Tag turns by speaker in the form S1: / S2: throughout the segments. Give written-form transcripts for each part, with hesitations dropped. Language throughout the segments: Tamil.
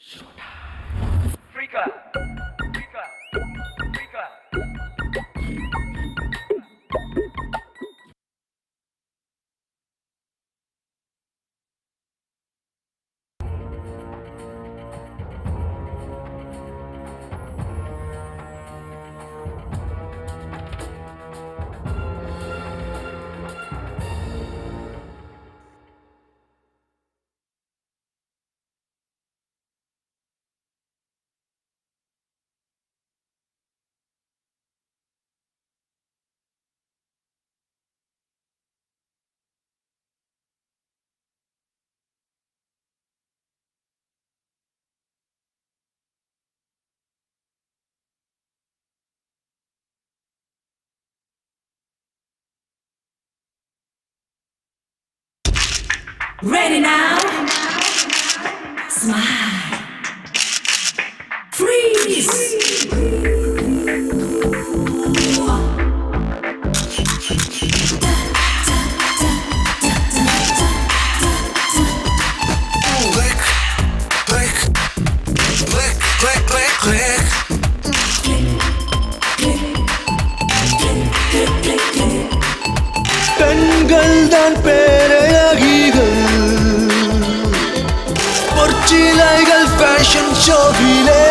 S1: Freaka. Freaka. Freaka.
S2: Ready now? Smile. Freeze.
S3: Click, click, click, click, click, click.
S4: பெண்கள் தான் பேரழகிகள் பொற்சிலைகள் fashion ஷோவிலே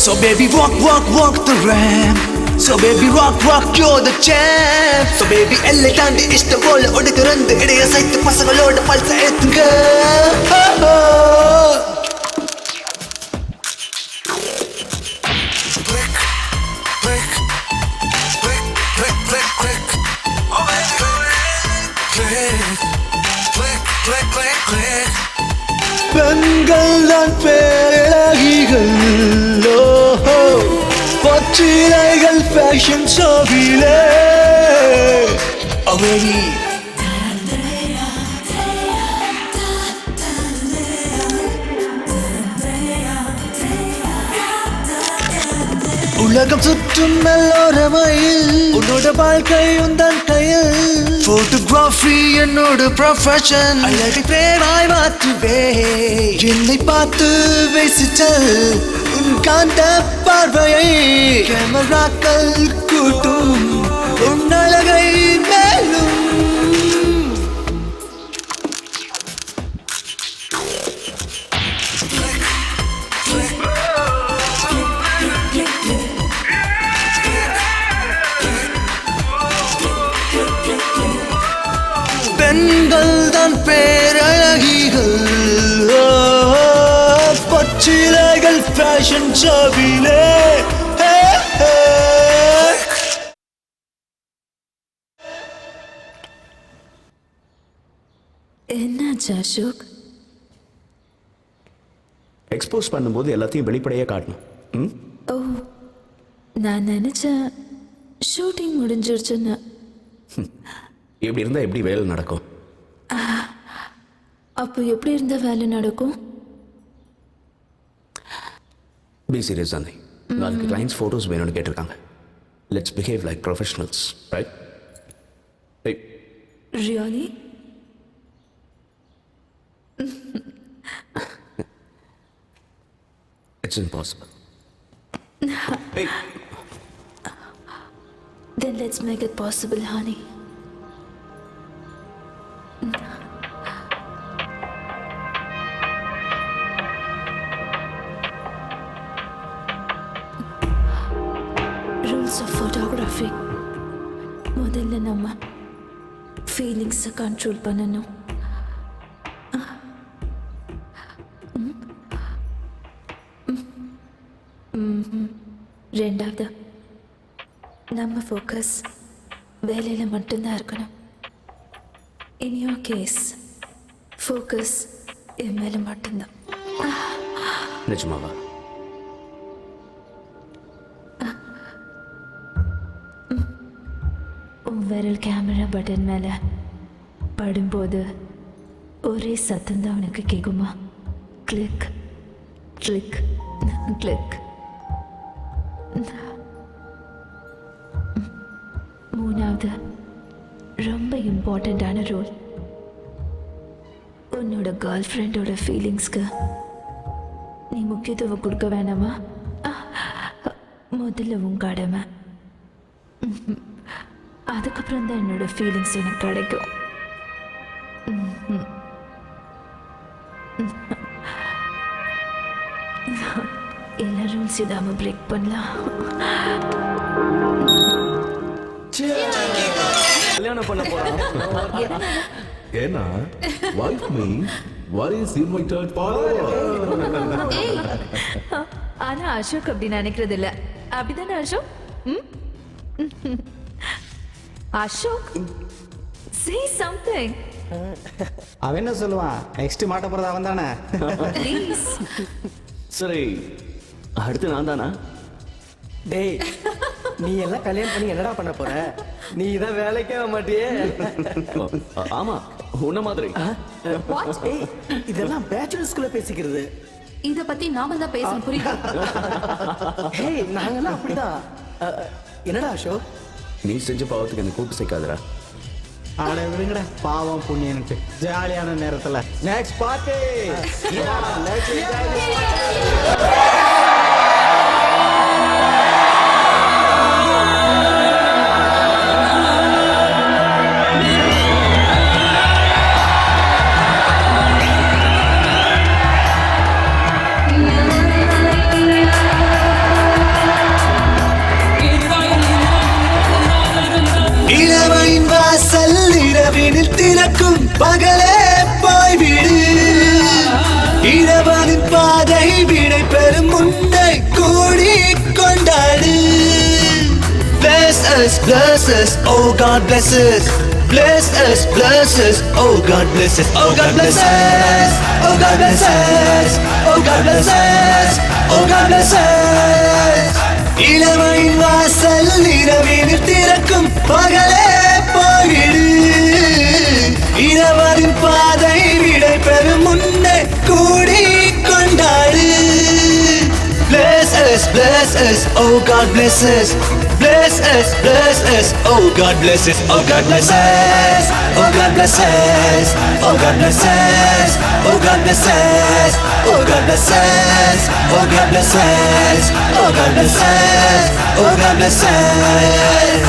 S4: So baby walk walk walk the ramp So baby rock rock you're the champ So baby எல்லை தாண்டி இஷ்டம் போல ஒடுக்கிறந்து இடைய சைத்து பசங்களோட பல்ச ஏத்துங்க
S3: Click, click, click, click, click, click. Oh baby, click, click, click, click, click.
S4: பெண்கள் தான் பேரழகிகள் பொற்சிலைகள் ஃபேஷன் ஷோவிலே Oh baby உலகம் சுற்றும் எல்லோரமையில் உன்னோட வாழ்க்கை உந்தன் கையில் போட்டோகிராஃபி என்னோட ப்ரொஃபஷன் அழகை பேராய் மாற்றுவே என்னை பார்த்து பேசிச்சல் உன் காந்த பார்வையை கேமராக்கள் கூட்டும் உன் அழகை மேலும் பெண்கள் தான் பேரழகிகள் பச்சிலைகள் ஃபேஷன் ஷோவிலே
S2: என்னாச்சு அசோக்?
S5: எக்ஸ்போஸ் பண்ணும்போது எல்லாத்தையும் வெளிப்படையாக காட்டணும். ம்,
S2: ஓ, நான் நினைச்சேன் ஷூட்டிங் முடிஞ்சிருச்சுன்னு.
S5: இப்படி இருந்தால் எப்படி வேலை நடக்கும்?
S2: அப்போ எப்படி இருந்த வேலை நடக்கும்?
S5: பி சீரியஸ் தானே. நாளைக்கு கிளைண்ட்ஸ் ஃபோட்டோஸ் வேணும்னு கேட்டிருக்காங்க. Let's behave like professionals, right?
S2: Really?
S5: It's impossible.
S2: Then let's make it possible, honey. Rules of photography. முதல்ல நம்ம ஃபீலிங்ஸை கண்ட்ரோல் பண்ணணும். ரெண்டாவது நம்ம ஃபோக்கஸ் வேலையில் மட்டும்தான் இருக்கணும். இன் யோர் கேஸ் ஃபோக்கஸ் என் மேலே மட்டும்தான்.
S5: நிஜமாவா?
S2: உன் விரல் கேமரா பட்டன் மேலே படும்போது ஒரே சத்தம் தான் உனக்கு கேட்குமா? Click click click. மூணாவது ரொம்ப இம்பார்ட்டண்ட்டான ரூல், உன்னோட கேர்ள் ஃப்ரெண்டோட ஃபீலிங்ஸ்க்கு முக்கியத்துவம் கொடுக்க வேணாமா? முதல்ல உன் கடமை, அதுக்கப்புறம் தான் என்னோட ஃபீலிங்ஸ் எனக்கு கிடைக்கும். எல்லா ரூல்ஸ் இல்லாம பிரேக் பண்ணலாம்.
S5: கல்யாணம் பண்ண போறோம்.
S6: ஏன்னா wife means what is invited follower.
S2: ஆனா அசோக் அப்படி நினைக்கிறது இல்ல. அப்படிதானே அசோக்? Ashok, say something.
S7: அவன் என்ன சொல்லுவான்? நெக்ஸ்ட் மாட்ட போறது அவன் தானே.
S2: Please.
S5: சரி, அடுத்து நான் தானா?
S8: டேய், நீ எல்லாம் கல்யாணம் பண்ணி என்னடா பண்ண போற? நீ இதான் வேலைக்கே வர மாட்டியே.
S5: ஆமா, உன்ன மாதிரி.
S8: ஏய், இதெல்லாம் பேச்சுலர்ஸ்குள்ள பேசிக்கிறது.
S9: இத பத்தி நாம தான் பேசணும், புரியுதா?
S8: ஹேய், நாங்கெல்லாம் அப்படிதான். என்னடா அசோக்?
S5: நீ செஞ்ச பாவத்துக்கு என்ன கூட்டு சேர்க்காதடா.
S7: ஆட விடுங்கடா, பாவம் புண்ணியன்ட்டு ஜாலியான நேரத்துல நெக்ஸ்ட் பார்ட்டி.
S4: இளமையின் வாசல் இரவினில் திறக்கும் பகலே போய்விடு. இரவனின் பாதை விடை பெறும் முன்னை கூடி கொண்டாடு. Bless us, oh God bless us. Bless us, oh God bless us. Oh God bless us, oh God bless us. Oh God bless us, oh God bless us. இளமையின் வாசல் இரவினில் திறக்கும் பகலே போய்விடு. இரவரின் பாதை விடை பெறும் முன்னே கூடி கொண்டாடு. Bless us, oh God bless us. Bless us, oh God bless us. Oh God bless us, oh God bless us. Oh God bless us, oh God bless us. Oh God bless us, oh God bless us. Oh God bless us, oh God bless us.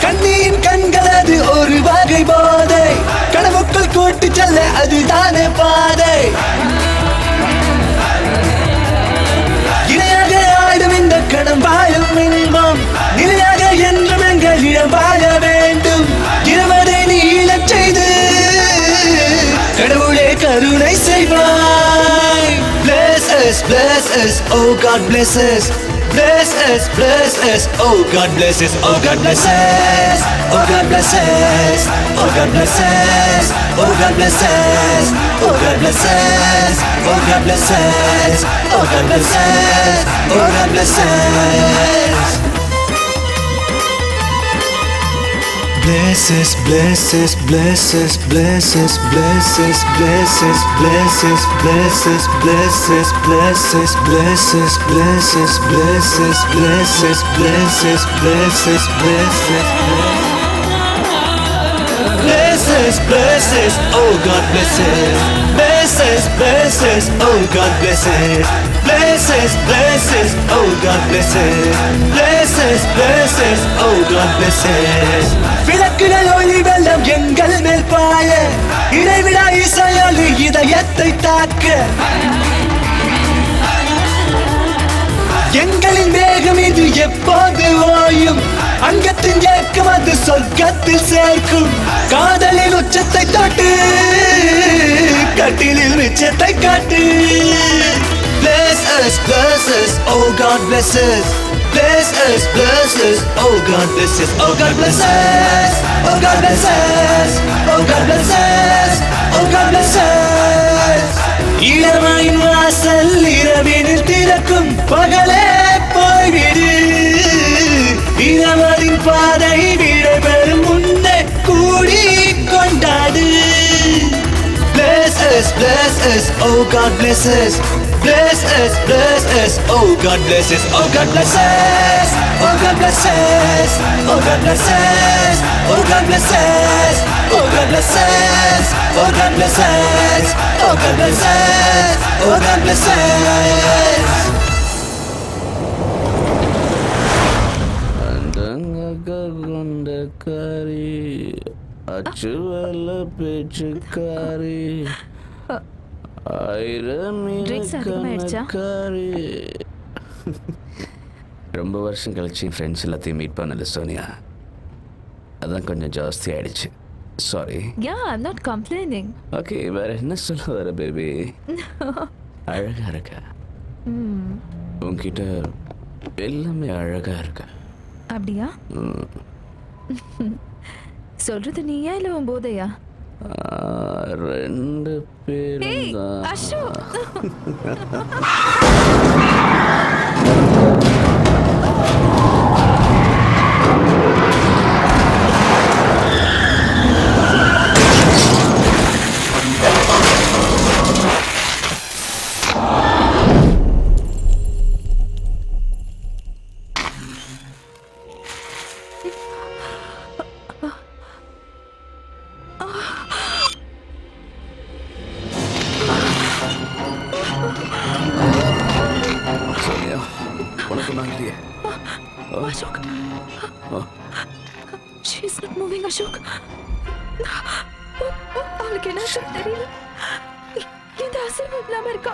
S4: கண்ணியின் கண்களது ஒரு வகை போதை, கனவுக்குள் கூட்டி செல்ல அதுதானே பாதை. இணையாக ஆடும் இந்த கணம் வாழும் இன்பம், நிலையாக என்றும் எங்களிடம் வாழ வேண்டும். இருவரை நீளச் செய்து கடவுளே கருணை செய்வாய். Bless us, oh God bless us. Bless us, oh God bless us. Oh God bless us, oh God bless us. Oh God bless us, oh God bless us. Oh God bless us, oh God bless us. Oh God bless us, oh God bless us. Bless us, bless us, bless us, bless us, bless us, bless us, bless us, bless us, bless us, bless us, bless us, bless us, bless us, bless us, bless us, bless us, bless us. Bless us, oh God bless us. Bless us, oh God bless us. Bless us, oh God bless us. Bless us, oh God bless us. விளக்குகள் ஒளி வெள்ளம் எங்கள் மேல் பாய, இறைவிடா இசையொலி இதயத்தை தாக்க. எங்களின் வேகம் இது எப்போது ஓயும், அங்கத்தின் ஏக்கம் அது சொர்க்கத்தில் சேர்க்கும். காதலின் உச்சத்தை தொட்டு கட்டிலில் மிச்சத்தை காட்டு. Bless us, oh God bless us. Bless us, oh God bless us. Oh God bless us, oh God bless us. Oh God bless us, oh God bless us. இளமையின் வாசல் இரவினில் திறக்கும் பகலே போய்விடு. இரவரின் பாதை விடை பெறும் முன்னே கூடி கொண்டாடு. Bless bless us, oh God bless us. Bless us, oh God bless us, oh God bless us, oh God bless us, oh God bless us, oh God bless us, oh God bless us, oh God bless us, oh God bless us, oh God bless us.
S5: கொண்டக்காரி அச்சுவல்ல பேச்சுக்காரி ஆயிரம்
S2: Drinks அதிகமாயிடுச்சா?
S5: கணக்காரி. ரொம்ப வருஷம் கழிச்சு என் ஃப்ரெண்ட்ஸ் எல்லாத்தையும் மீட் பண்ணல சோனியா, அதான் கொஞ்சம் ஜாஸ்தி ஆயிடுச்சு. Sorry.
S2: Yeah, I'm not complaining.
S5: Okay, வேற என்ன சொல்ல வர பேபி? அழகா இருக்க, உன்கிட்ட எல்லாமே அழகா இருக்க.
S2: அப்படியா? சொல்றது நீயா இல்ல உன் போதையா?
S5: ரெண்டு பேரும்
S2: ஏய்
S5: தான்.
S2: அசோக்,
S5: சோனியா, உனக்கு நான் இல்லையே.
S2: Ashok. She is not moving, Ashok. அவளுக்கு என்ன தெரியல. இந்த அசைவு இல்லாம இருக்கா.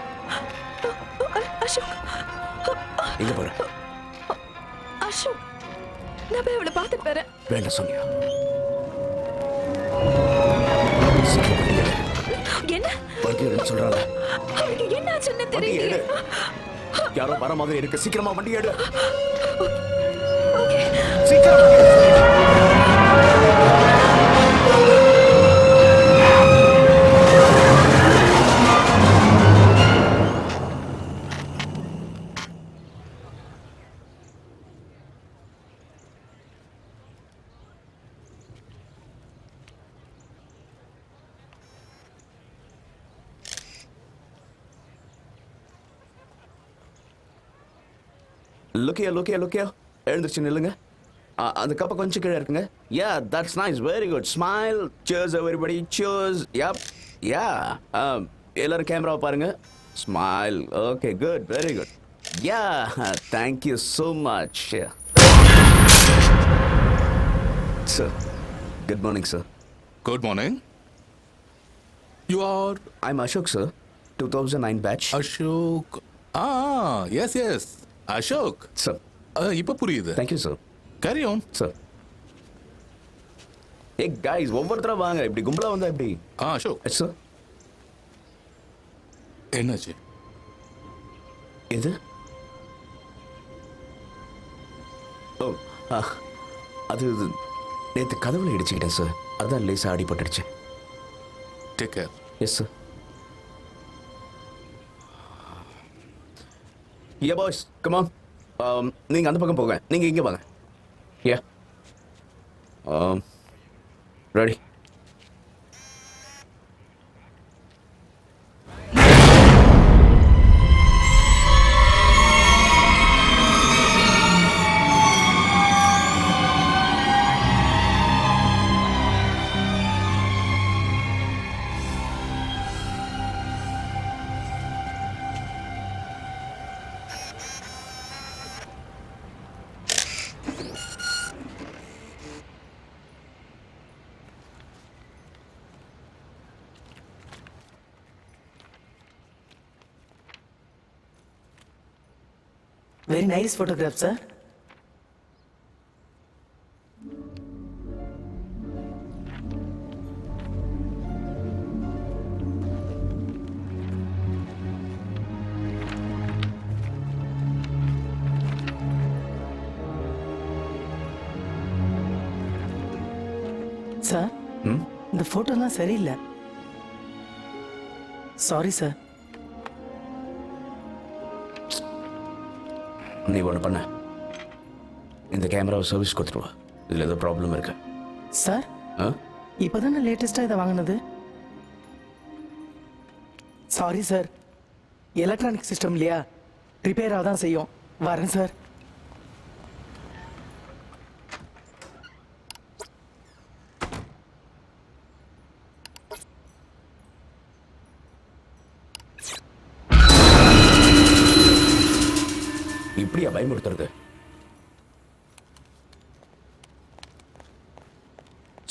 S2: அசோக்,
S5: எங்க போற?
S2: அசோக், நான் போய் அவளை பார்த்துட்டு வரேன்.
S5: வேண்டாம் சோனியா, சீக்கிரம் வண்டி எடு.
S2: என்ன?
S5: வண்டி எடுன்னு சொல்றாங்க.
S2: அவளுக்கு என்ன ஆச்சுன்னு
S5: வண்டி எடு.
S2: தெரியல.
S5: யாரோ வர மாதிரி இருக்கு, சீக்கிரமா வண்டி எடு.
S2: ஓகே.
S5: சீக்கிரம் வண்டி எடு. லுக்கியா எழுந்துருச்சு நில்லுங்க. அந்த கப்பை கொஞ்சம் கீழே இருக்குங்க. Yeah, that's nice, very good. Smile, cheers everybody, cheers. Yup, yeah. எல்லாரும் கேமராவை பாருங்க. Smile. Okay, good, very good. Yeah, thank you so much. Sir, good morning sir.
S6: Good morning. You are
S5: I'm Ashok sir, 2009 batch.
S6: Ashok. Yes. Ashok.
S5: Sir,
S6: இப்ப புரியுது.
S5: Thank you sir.
S6: Carry on.
S5: Sir, ஏ கைஸ், ஒவ்வொருத்தரா வாங்க. இப்படி கும்பலா வந்தா எப்படி?
S6: Ashok.
S5: சார்,
S6: என்னாச்சு?
S5: எது? ஓ, அது நேற்று கதவுல இடிச்சுக்கிட்டேன் சார், அதான் லேசா அடிபட்டுடுச்சு.
S6: Take care.
S5: Yes sir. Yeah boys, come on. நீங்கள் அந்த பக்கம் போங்க, நீங்கள் இங்கே வாங்க. Yeah, ready.
S8: Very nice photograph, sir. Sir, இந்த போட்டோலாம் சரியில்லை. Sorry sir.
S5: நீ ஒன்று பண்ண, இந்த கேமராவை சர்வீஸ் கொடுத்துருவா. இதில் ஏதோ ப்ராப்ளம் இருக்கு.
S8: சார், இப்போதானே லேட்டஸ்ட்டாக இதை வாங்கினது. சாரி சார், எலக்ட்ரானிக் சிஸ்டம் இல்லையா, ரிப்பேராக தான் செய்யும். வரேன் சார்.
S5: இப்படியா பயமுறுத்துறது?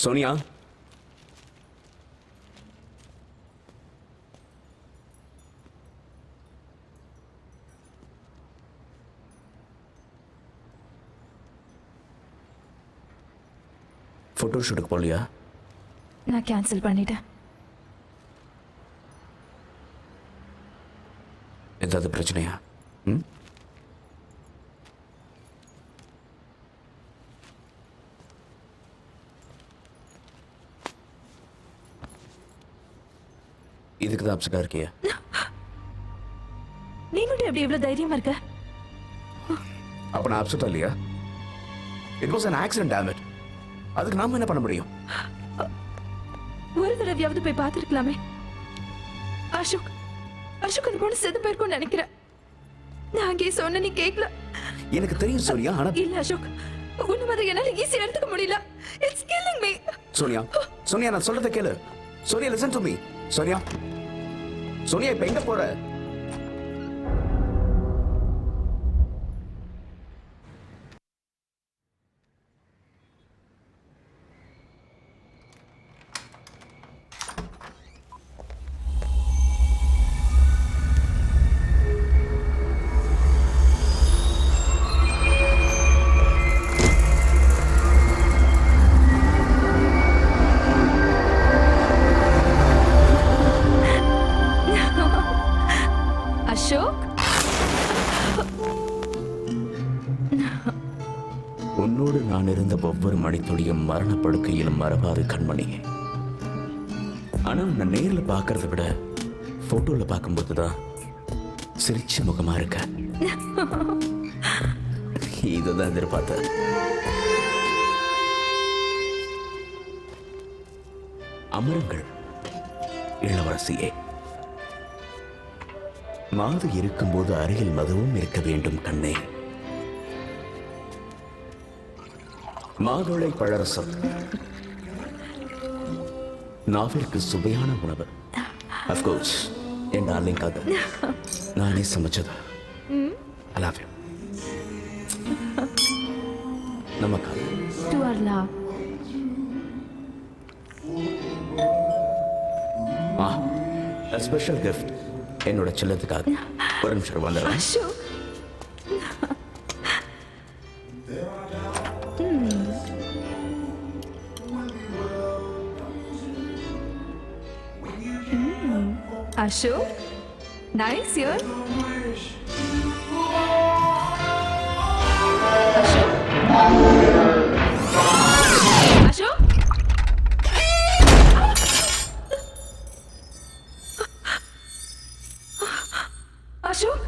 S5: சோனியா, போட்டோ ஷூட்டுக்கு போகலையா?
S2: நான் கேன்சல் பண்ணிட்டேன்.
S5: ஏதாவது பிரச்சனையா? ம், இதுக்கு தான் அப்செட்டா இருக்கியா?
S2: நீ மட்டும் எப்படி இவ்வளவு தைரியமா இருக்க?
S5: அப்ப நான் அப்செட்டா இல்லையா? It was an accident, damn it. அதுக்கு நாம என்ன பண்ண முடியும்?
S2: ஒரு தடவையாவது போய் பார்த்திருக்கலாமே. அசோக், அசோக் அந்த பொண்ணு செத்து போயிருக்கும்னு நினைக்கிறேன். நான் அங்கே சொன்ன நீ கேட்கல.
S5: எனக்கு தெரியும் சோனியா, ஆனா
S2: இல்ல அசோக், உன்னை மாதிரி என்னால ஈஸியா எடுத்துக்க முடியல. It's killing me.
S5: Sonia, Sonia நான் சொல்றத கேளு. Sonia listen to me. Sonia, Sonia இப்ப எங்க போற?
S2: அசோக்,
S5: உன்னோடு நான் இருந்த ஒவ்வொரு மணித்துளியும் மரணப்படுக்கையிலும் மறவாது கண்மணியே. ஆனா உன்னை நேர்ல பார்க்கறத விட போட்டோல பார்க்கும்போதுதான் சிரிச்ச முகமா இருக்க. இதுதான் எதிர்பார்த்த. அமருங்கள் இளவரசியே. மாது இருக்கும்போது அருகில் மதுவும் இருக்க வேண்டும் கண்ணே. மாதுளை பழரசம் நாவிற்கு சுவையான உணவு. அஃப்கோர்ஸ் என் டார்லிங்காக நானே சமைச்சது. I love you. நமக்கா
S2: to our love.
S5: a special gift என்னோட செல்லத்துக்காக. ஒரு நிமிஷம் வந்துடுறேன்.
S2: Ashok, Ashok, nice here. Ashok, Ashok, Ashok.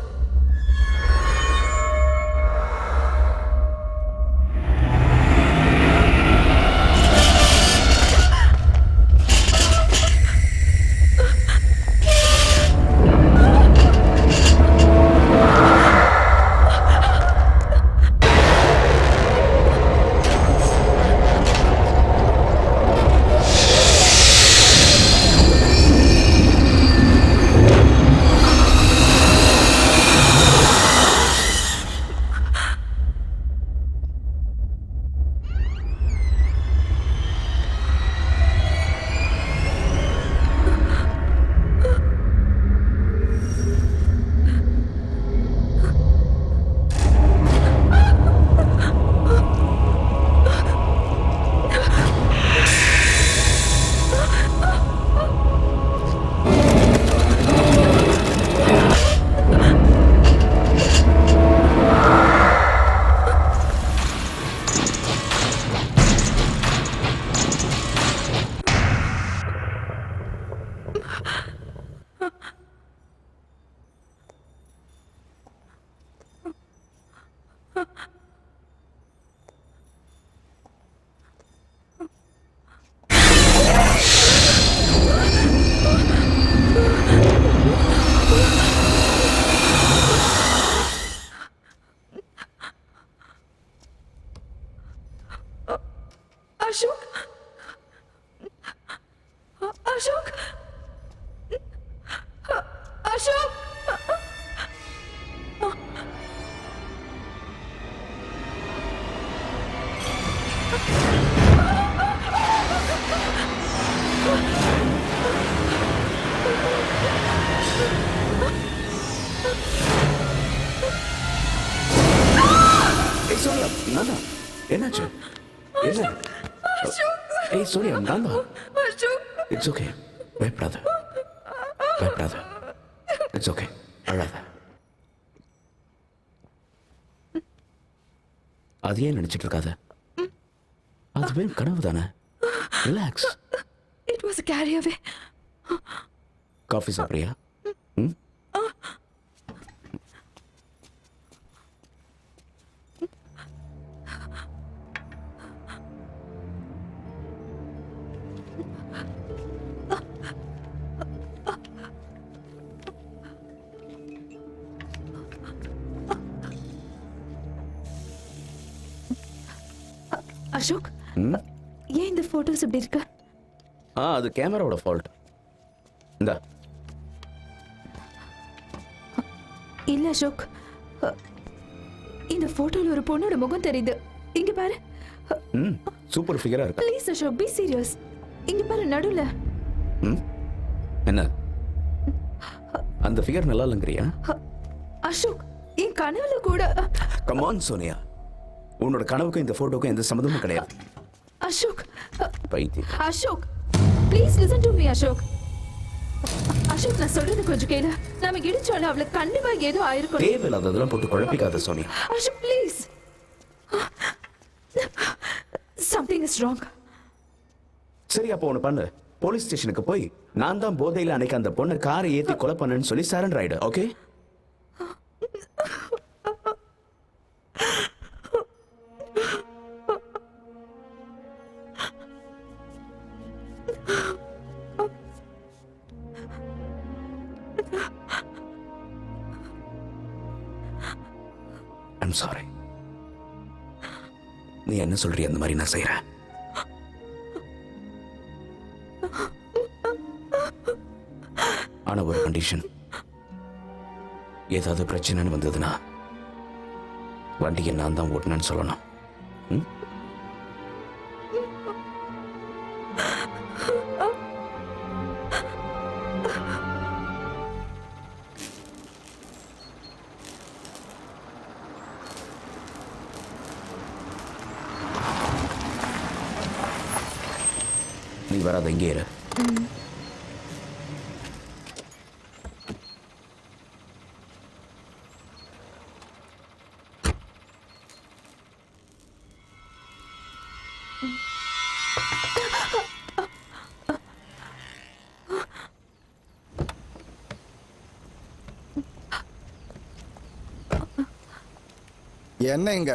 S2: Ashok
S5: ஏய் சோனியா நான் தான் என்னாச்சு என்ன ஏய் சோனியா நான் தான் இட்ஸ் ஓகே பயப்படாத பயப்படாத இட்ஸ் ஓகே அழாத அது ஏன் நினைச்சிட்டு இருக்காத அதுவே கனவு தானே relax
S2: It was a carry away.
S5: Coffee சாப்பிட்றியா ம்
S2: அசோக் ஏன் இந்த போட்டோஸ் இப்படி இருக்கு
S5: அது கேமராவோட ஃபால்ட் இந்த
S2: இல்ல அசோக் இந்த போட்டோல ஒரு பொண்ணோட முகம் தெரியுது இங்க பாரு
S5: சூப்பர் ஃபிகரா இருக்கு
S2: ப்ளீஸ் அசோக் பி சீரியஸ் இங்க பாரு நடுவுல
S5: என்ன அந்த ஃபிகர் நல்லா இல்லைங்கிறியா
S2: அசோக் என் கனவுல கூட
S5: கம் ஆன் சோனியா உன்னோட கனவுக்கும் இந்த போட்டோக்கும் எந்த சம்மந்தமும் கிடையாது
S2: அசோக்
S5: பைத்தியம்
S2: Ashok please listen to me Ashok Ashok நான் சொல்றது கொஞ்சம் கேளு நாம இடிச்சோல அவளுக்கு கண்டிப்பா ஏதோ ஆயிருக்கும்
S5: தேவையில்லாததெல்லாம் போட்டு குழப்பிக்காத Sonia
S2: Ashok please something is wrong
S5: சரி அப்போ ஒன்று பண்ணு போலீஸ் ஸ்டேஷனுக்கு போய் நான் தான் போதையில் அன்னைக்கு அந்த பொண்ணை காரை ஏற்றி கொலை பண்ணேன்னு சொல்லி சரண்டர் ஆயிடு ஓகே ஐம் சாரி நீ என்ன சொல்றிய அந்த மாதிரி நான் செய்யறேன் ஆனா ஒரு கண்டிஷன் ஏதாவது பிரச்சனைன்னு வந்ததுன்னா வண்டியை நான் தான் ஓட்டினேன்னு சொல்லணும் ம்? நீ வராத இங்கே இரு
S10: என்ன இங்க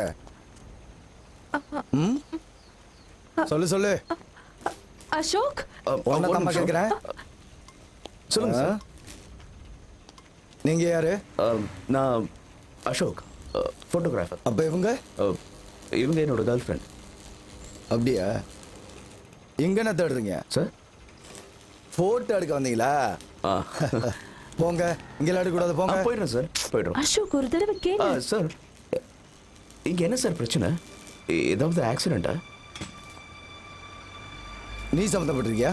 S10: சொல்லு சொல்லு
S2: அசோக்
S10: ஒன்னதாம்மா கேட்கிறேன்
S5: சொல்லுங்க சார்
S10: நீங்க யாரு
S5: நான் அசோக் ஃபோட்டோகிராஃபர்
S10: அப்ப இவங்க
S5: இவங்க என்னோட கேர்ள் ஃப்ரெண்ட்
S10: அப்படியா இங்க என்ன தேடுறீங்க
S5: சார்
S10: போட்டோ எடுக்க வந்தீங்களா போங்க இங்க எடுக்கக்கூடாது போங்க
S5: போயிடுறேன் சார் போயிடுறோம்
S2: அசோக் ஒரு தடவை கேளு
S5: சார் இங்க என்ன சார் பிரச்சனை ஏதாவது ஆக்சிடென்ட்டா
S10: நீ சம்மந்தப்பட்டிருக்கியா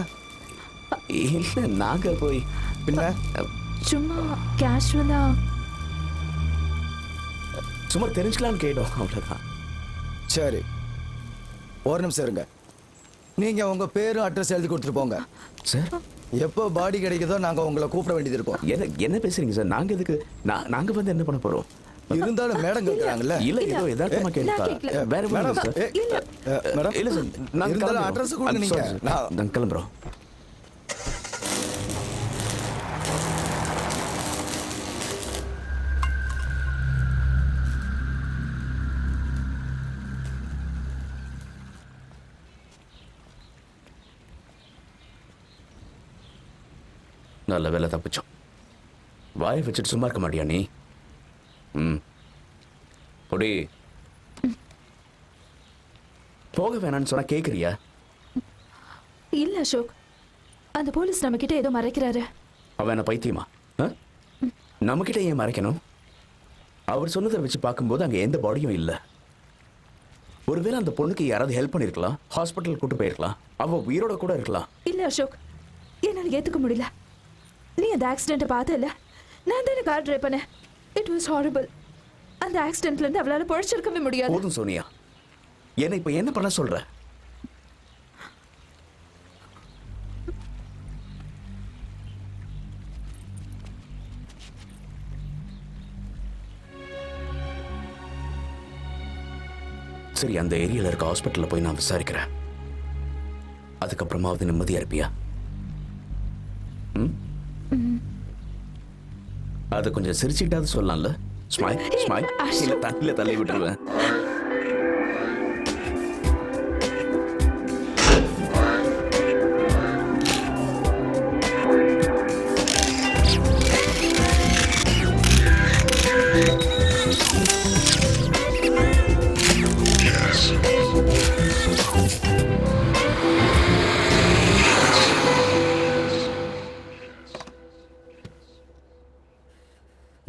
S5: இல்லை நாங்க போய்
S10: பின்ன
S2: சும்மா கேஷுவலா
S5: சும்மா தெரிஞ்சுக்கலான்னு கேட்டோம் அவ்வளோதான்
S10: சரி ஒரு நிமிஷம் இருங்க நீங்க உங்க பேரும் அட்ரஸ் எழுதி கொடுத்துட்டு போங்க
S5: சார்
S10: எப்போ பாடி கிடைக்குதோ நாங்க உங்களை கூப்பிட வேண்டியது இருக்கும்
S5: என்ன பேசுறீங்க சார் நாங்க எதுக்கு நாங்க வந்து என்ன பண்ண போறோம்
S10: இருந்தாலும் மேடம் கேட்கறாங்கல்ல
S5: இல்ல ஏதோ யதார்த்தமா கேட்டா வேற
S10: மேடம்
S5: சார்
S10: மேடம்
S5: இல்ல சார் நாங்க
S10: இருந்தாலும் அட்ரஸ் கொடுங்க நீங்க
S5: நாங்க கிளம்புறோம் நல்ல வேலை தப்பிச்சோம் வாயை வச்சுட்டு சும்மா இருக்க மாட்டியா நீ பொடி போக வேணான்னு சொன்னா கேக்குறியா
S2: இல்ல அசோக் அந்த போலீஸ் நம்ம கிட்ட ஏதோ மறைக்கிறாரு
S5: அவன் என்ன பைத்தியமா நம்மக்கிட்ட ஏன் மறைக்கணும்? அவர் சொன்னதை வச்சு பார்க்கும்போது அங்கே எந்த பாடியும் இல்லை. ஒருவேளை அந்த பொண்ணுக்கு யாராவது ஹெல்ப் பண்ணியிருக்கலாம், ஹாஸ்பிட்டல் கூட்டு போயிருக்கலாம், அவள் உயிரோட கூட இருக்கலாம்.
S2: இல்ல அசோக், என்னால ஏத்துக்க முடியல. நீ அந்த ஆக்சிடென்ட்டை பார்த்தல, நான் தானே கார் டிரைவ் பண்ணேன். It was horrible. அந்த ஆக்சிடென்ட்ல இருந்து அவளால பொழைச்சிருக்கவே முடியாது.
S5: போதும் சோனியா, என்ன இப்ப என்ன பண்ண சொல்ற? சரி, அந்த ஏரியால இருக்க ஹாஸ்பிட்டல்ல போய் நான் விசாரிக்கிறேன். அதுக்கப்புறமாவது நிம்மதியா இருப்பியா? அதை கொஞ்சம் சிரிச்சுக்கிட்டாவது சொல்லலாம்ல. Smile smile. இல்ல தண்ணியில தள்ளி விட்டுருவேன்.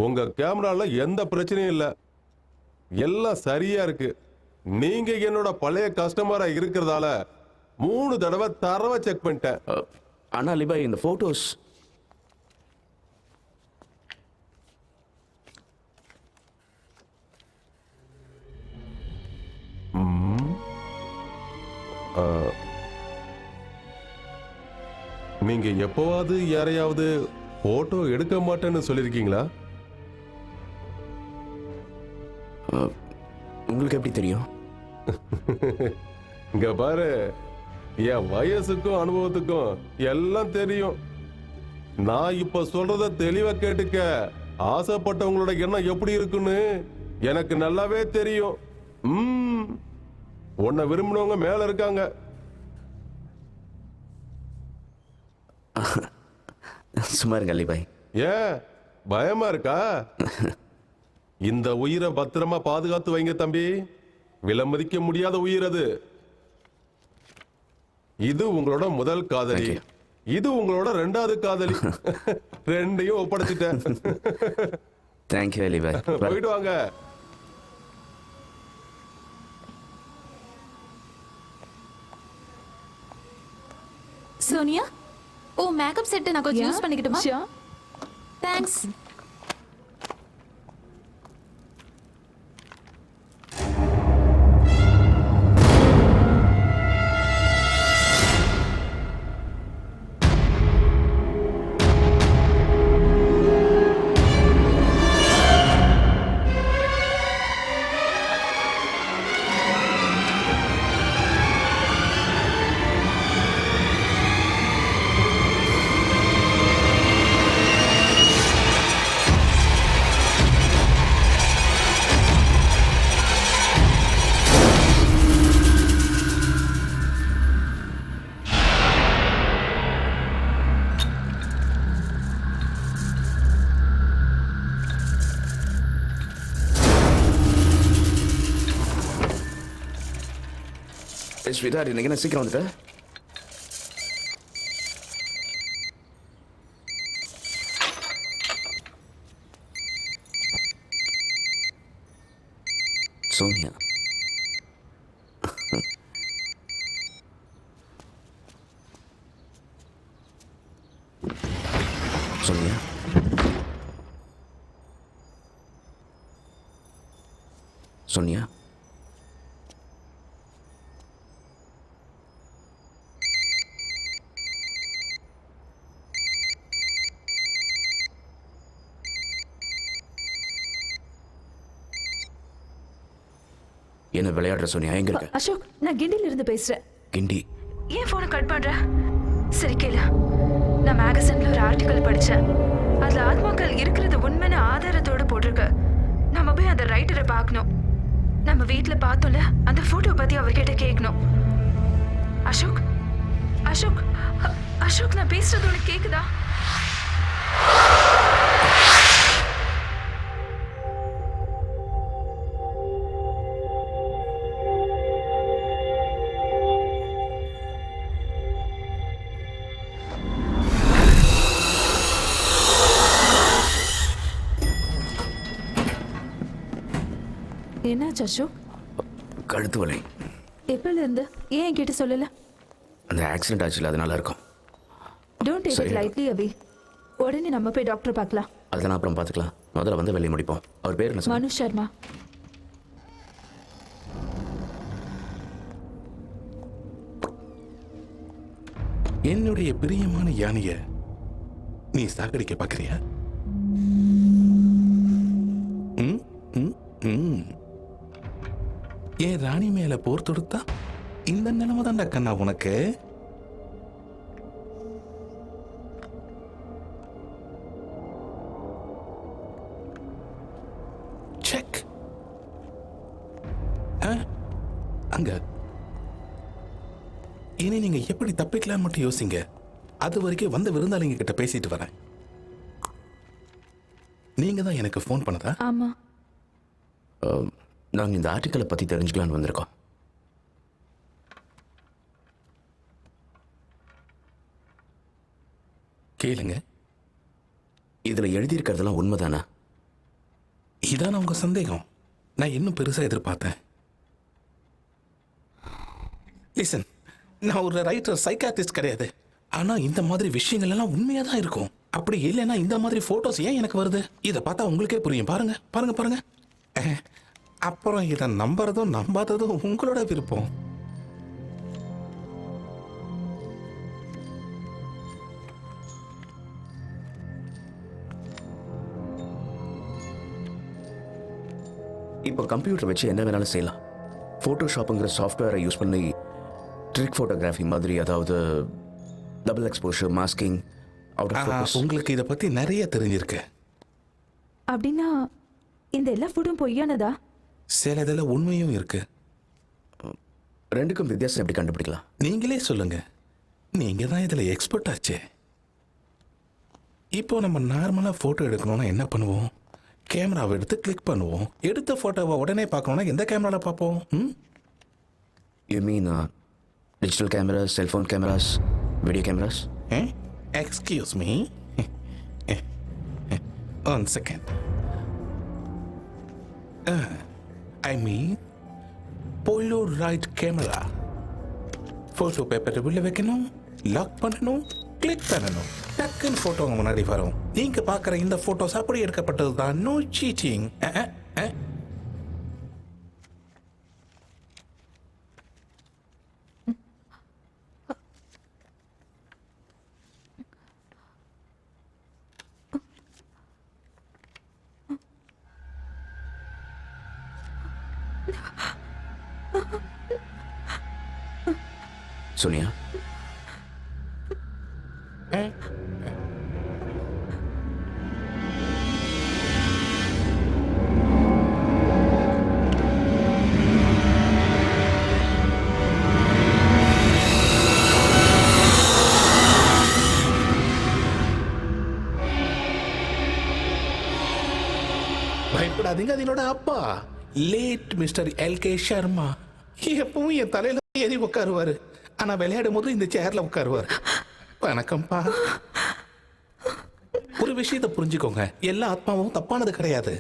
S11: உங்க கேமரால எந்த பிரச்சனையும் இல்ல, எல்லாம் சரியா இருக்கு. நீங்க என்னோட பழைய கஸ்டமரா இருக்கிறதால 3 தடவை தரவை செக் பண்ணிட்டேன்.
S5: ஆனா லிபாய், இந்த போட்டோஸ்
S11: நீங்க எப்பவாவது யாரையாவது போட்டோ எடுக்க மாட்டேன்னு சொல்லிருக்கீங்களா?
S5: உங்களுக்கு எப்படி தெரியும்?
S11: இங்க பாரு, என் வயசுக்கும் அனுபவத்துக்கும் எல்லாம் தெரியும். நான் இப்ப சொல்றத தெளிவா கேட்டுக்க. ஆசைப்பட்டவங்களோட எண்ணம் எப்படி இருக்குன்னு எனக்கு நல்லாவே தெரியும். உன்னை விரும்பினவங்க மேல இருக்காங்க.
S5: சும்மா இருங்க லிபாய்.
S11: ஏன் பயமா இருக்கா? இந்த உயிரை பத்திரமா பாதுகாத்து வைங்க தம்பி. விலமதிக்க முடியாத உயிர் அது. இது உங்களோட முதல் காதலி, இது உங்களோட 2வது காதலி. ரெண்டையும் ஒப்படைச்சிட்டேன்.
S5: தேங்க்யூ லிபாய்.
S11: போயிட்டு வாங்க.
S9: சோனியா, ஓ மேக்கப் செட் நான் கொஞ்சம் யூஸ் பண்ணிக்கிட்டுமா? தேங்க்ஸ்.
S5: ஸ்வீட்டா, இன்னைக்கு என்ன சீக்கிரம் வந்துட்ட? சோனியா, சோனியா, சோனியா, என்ன விளையாடுற சோனியா? எங்க இருக்க?
S2: அசோக், நான் கிண்டில இருந்து பேசுறேன்.
S5: கிண்டி?
S2: ஏன் போனை கட் பண்ற? சரி கேளு. நான் மேகசின்ல ஒரு ஆர்டிகல் படிச்சேன். அதுல ஆத்மாக்கள் இருக்கிறது உண்மையான ஆதாரத்தோட போட்டிருக்கு. நம்ம போய் அந்த ரைட்டரை பார்க்கணும். நம்ம வீட்டுல பார்த்தோம்ல அந்த போட்டோ பத்தி அவர்கிட்ட கேட்கணும். அசோக், அசோக், அசோக், நான் பேசுறது உனக்கு கேக்குதா? என்னாச்சு அசோக்?
S5: கழுத்து வலி.
S2: எப்பல இருந்து? ஏன் என்கிட்ட சொல்லல?
S5: அந்த ஆக்சிடென்ட் ஆச்சுல, அதனால இருக்கும்.
S2: டோன்ட் டேக் இட் லைட்லி அபி. உடனே நம்ம போய் டாக்டர் பார்க்கலாம்.
S5: அதெல்லாம் அப்புறம் பார்த்துக்கலாம். முதல்ல வந்து வெளியே முடிப்போம். அவர் பேர் என்ன சொன்னார்?
S2: மனு சர்மா.
S12: என்னுடைய பிரியமான யானைய நீ சாகடிக்க பாக்குறியா? என் ராணி மேல போர் தொடுத்தா இந்த நிலைமை தான்டா கண்ணா உனக்கு. செக். அங்க இனி நீங்க எப்படி தப்பிக்கலாம் மட்டும் யோசிங்க. அது வரைக்கும் வந்த விருந்தாளிங்க கிட்ட பேசிட்டு வரேன். நீங்க தான் எனக்கு ஃபோன் பண்ணதா?
S2: ஆமா.
S5: நாங்கள் இந்த ஆர்டிக்கலை பற்றி தெரிஞ்சுக்கலான்னு வந்திருக்கோம்.
S12: கேளுங்க.
S5: இதில் எழுதியிருக்கிறதெல்லாம் உண்மைதானா?
S12: இதான உங்க சந்தேகம்? நான் இன்னும் பெருசா எதிர்பார்த்தேன். லிசன், நான் ஒரு ரைட்டர், சைக்காட்ரிஸ்ட் கிடையாது. ஆனா இந்த மாதிரி விஷயங்கள் எல்லாம் உண்மையா தான் இருக்கும். அப்படி இல்லைன்னா இந்த மாதிரி போட்டோஸ் ஏன் எனக்கு வருது? இதை பார்த்தா உங்களுக்கே புரியும். பாருங்க பாருங்க பாருங்க. அப்புறம் இதை நம்புறதும் நம்பாததும் உங்களோட விருப்பம்.
S5: இப்போ கம்ப்யூட்டர் வச்சு என்ன வேணாலும் செய்யலாம். ஃபோட்டோஷாப்புங்கிற சாஃப்ட்வேரை யூஸ் பண்ணி ட்ரிக் ஃபோட்டோகிராஃபி மாதிரி, அதாவது double exposure, masking, out of focus.
S12: உங்களுக்கு இதை பத்தி நிறைய தெரிஞ்சிருக்கு.
S2: அப்படின்னா இந்த எல்லா ஃபோட்டோவும் பொய்யானதா?
S12: சில இதில் உண்மையும் இருக்கு.
S5: ரெண்டுக்கும் வித்தியாசம் எப்படி கண்டுபிடிக்கலாம்?
S12: நீங்களே சொல்லுங்க. நீங்க தான் இதுல எக்ஸ்பர்ட் ஆச்சே. இப்போ நம்ம நார்மலா போட்டோ எடுக்கணும்னா என்ன பண்ணுவோம்? கேமராவை எடுத்து கிளிக் பண்ணுவோம். எடுத்த போட்டோவை உடனே பார்க்கணும்னா எந்த கேமரால பார்ப்போம்?
S5: You mean digital cameras, cellphone cameras, video cameras?
S12: Excuse me, one second. I mean polaroid camera. Photo பேப்பரை உள்ள வைக்கணும், லாக் பண்ணணும், கிளிக் பண்ணணும், டக்குன்னு போட்டோ முன்னாடி வரும். நீங்க பார்க்குற இந்த போட்டோஸ் அப்படி எடுக்கப்பட்டது தான். No seating.
S5: சோனியா,
S12: பயப்படாதீங்க. அது என்னோட அப்பா, லேட் மிஸ்டர் எல்கே சர்மா. எப்பவும் என் தலையில ஏறி உட்காருவாரு. ஆனா விளையாடும் போது இந்த சேர்ல உட்காருவாரு. வணக்கம்ப்பா. ஒரு விஷயத்தை புரிஞ்சுக்கோங்க, எல்லா ஆத்மாவும் தப்பானது கிடையாது.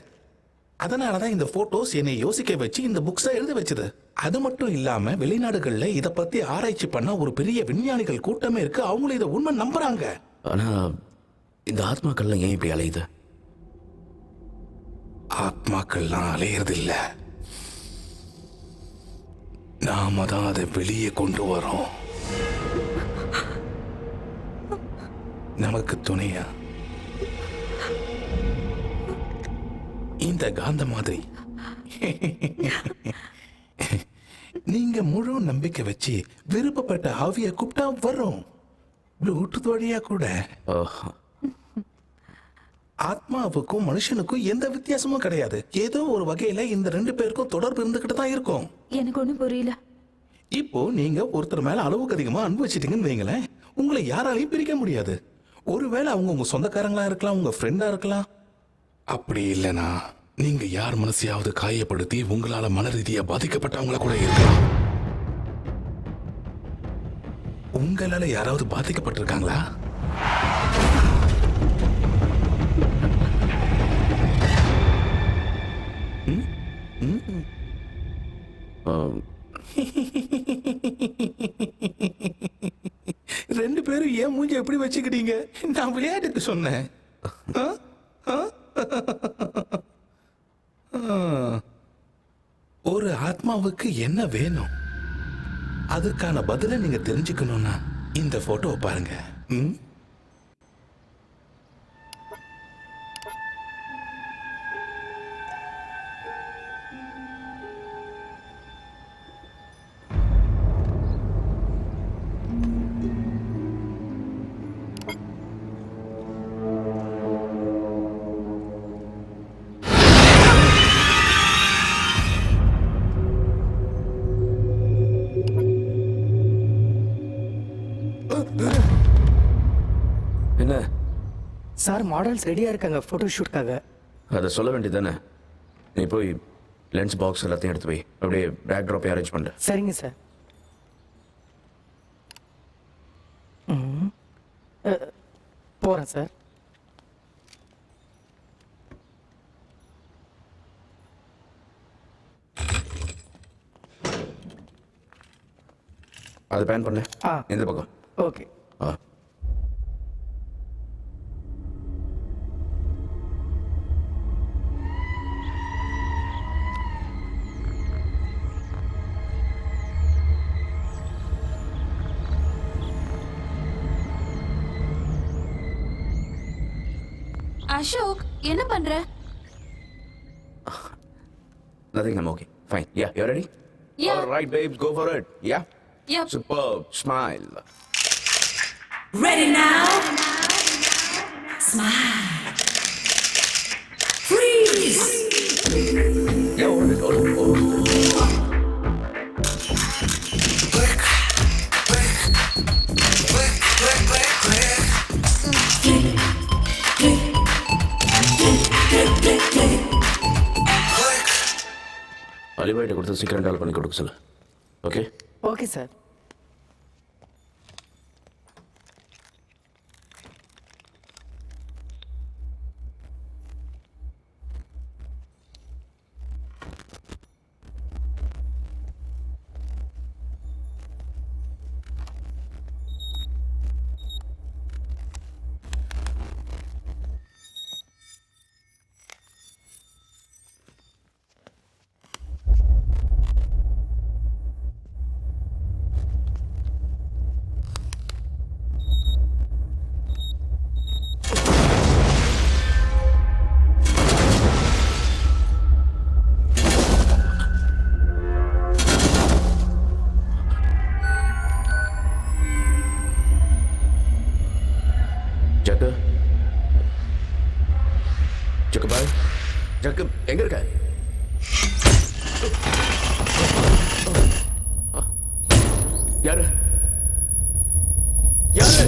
S12: அதனாலதான் இந்த போட்டோஸ் என்னை யோசிக்க வச்சு இந்த புக்ஸை எழுத வச்சது. அது மட்டும் இல்லாம வெளிநாடுகள்ல இதை பத்தி ஆராய்ச்சி பண்ண ஒரு பெரிய விஞ்ஞானிகள் கூட்டமே இருக்கு. அவங்களும் இதை உண்மை நம்புறாங்க.
S5: ஆனா இந்த ஆத்மாக்கள்லாம் ஏன் இப்படி அலையுது?
S12: ஆத்மாக்கள்லாம் அலையிறது இல்ல, நாம தான் அதை வெளியே கொண்டு வரோம். நமக்கு துணையா இந்த காந்த மாதிரி. நீங்க முழு நம்பிக்கை வச்சு விருப்பப்பட்ட ஆவியை கூப்பிட்டா வரும். ப்ளூடூத் வழியா கூட. ஆத்மாவுக்கும் மனுஷனுக்கும் எந்த வித்தியாசமும் கிடையாது. ஏதோ ஒரு வகையில இந்த ரெண்டு பேருக்கும் தொடர்பு இருந்துகிட்டு தான் இருக்கும்.
S2: எனக்கு ஒண்ணும் புரியல.
S12: இப்போ நீங்க ஒருத்தர் மேல அளவுக்கு அதிகமா அன்பு வச்சிட்டீங்கன்னு வைங்களேன், உங்களை யாராலையும் பிரிக்க முடியாது. ஒருவேளை அவங்க உங்க சொந்தக்காரங்களா இருக்கலாம், உங்க ஃப்ரெண்டா இருக்கலாம். அப்படி இல்லைனா நீங்க யார் மனசையாவது காயப்படுத்தி உங்களால மன ரீதியா பாதிக்கப்பட்டவங்கள கூட இருக்கலாம். உங்களால யாராவது பாதிக்கப்பட்டிருக்காங்களா? ஏன் மூஞ்சி எப்படி வச்சுக்கிட்டீங்க? நான் விளையாட்டுக்கு சொன்னேன். ஆ? ஆ? ஒரு ஆத்மாவுக்கு என்ன வேணும், அதுக்கான பதிலை நீங்க தெரிஞ்சுக்கணும்னா இந்த போட்டோவை பாருங்க. ம்?
S5: என்ன
S8: சார் மாடல்ஸ் ரெடியாக இருக்காங்க ஃபோட்டோ ஷூட்காக.
S5: அதை சொல்ல வேண்டியதானே? நீ போய் லென்ஸ் பாக்ஸ் எல்லாத்தையும் எடுத்து போய் அப்படியே பேக் ட்ராப்பை அரேஞ்ச் பண்ணு.
S8: சரிங்க சார். போகிறேன் சார்.
S5: அதை பேன் பண்ணு.
S8: ஆ.
S5: இந்த பக்கம்.
S8: ஓகே.
S5: ஆ.
S9: அசோக் என்ன பண்ற?
S5: Nothing, I'm okay. Fine. Yeah, you ready?
S9: Yeah.
S5: All right, babes, go for it. Yeah?
S9: Yep.
S5: Superb. Smile.
S4: Ready now? Smile. Freeze.
S5: Yeah, hold it, hold it, hold it.
S3: Click, click, click, click, click, click.
S5: அலிபாய்ட்ட கொடுத்து சீக்கிரம் டால் பண்ணி கொடுக்க சொல்லு. Okay?
S8: Okay sir.
S5: Jaggu Jaggu பாய், ஜக்கு எங்க இருக்க? யாரு யாரு?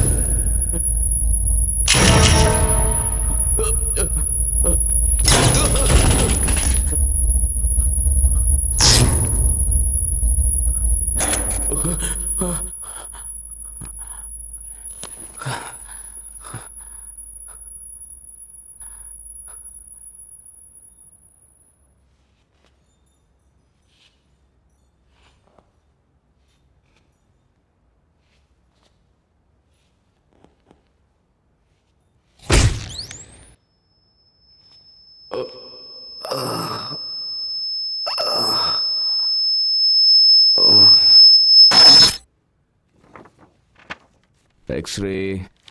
S5: எக்ஸ்ரே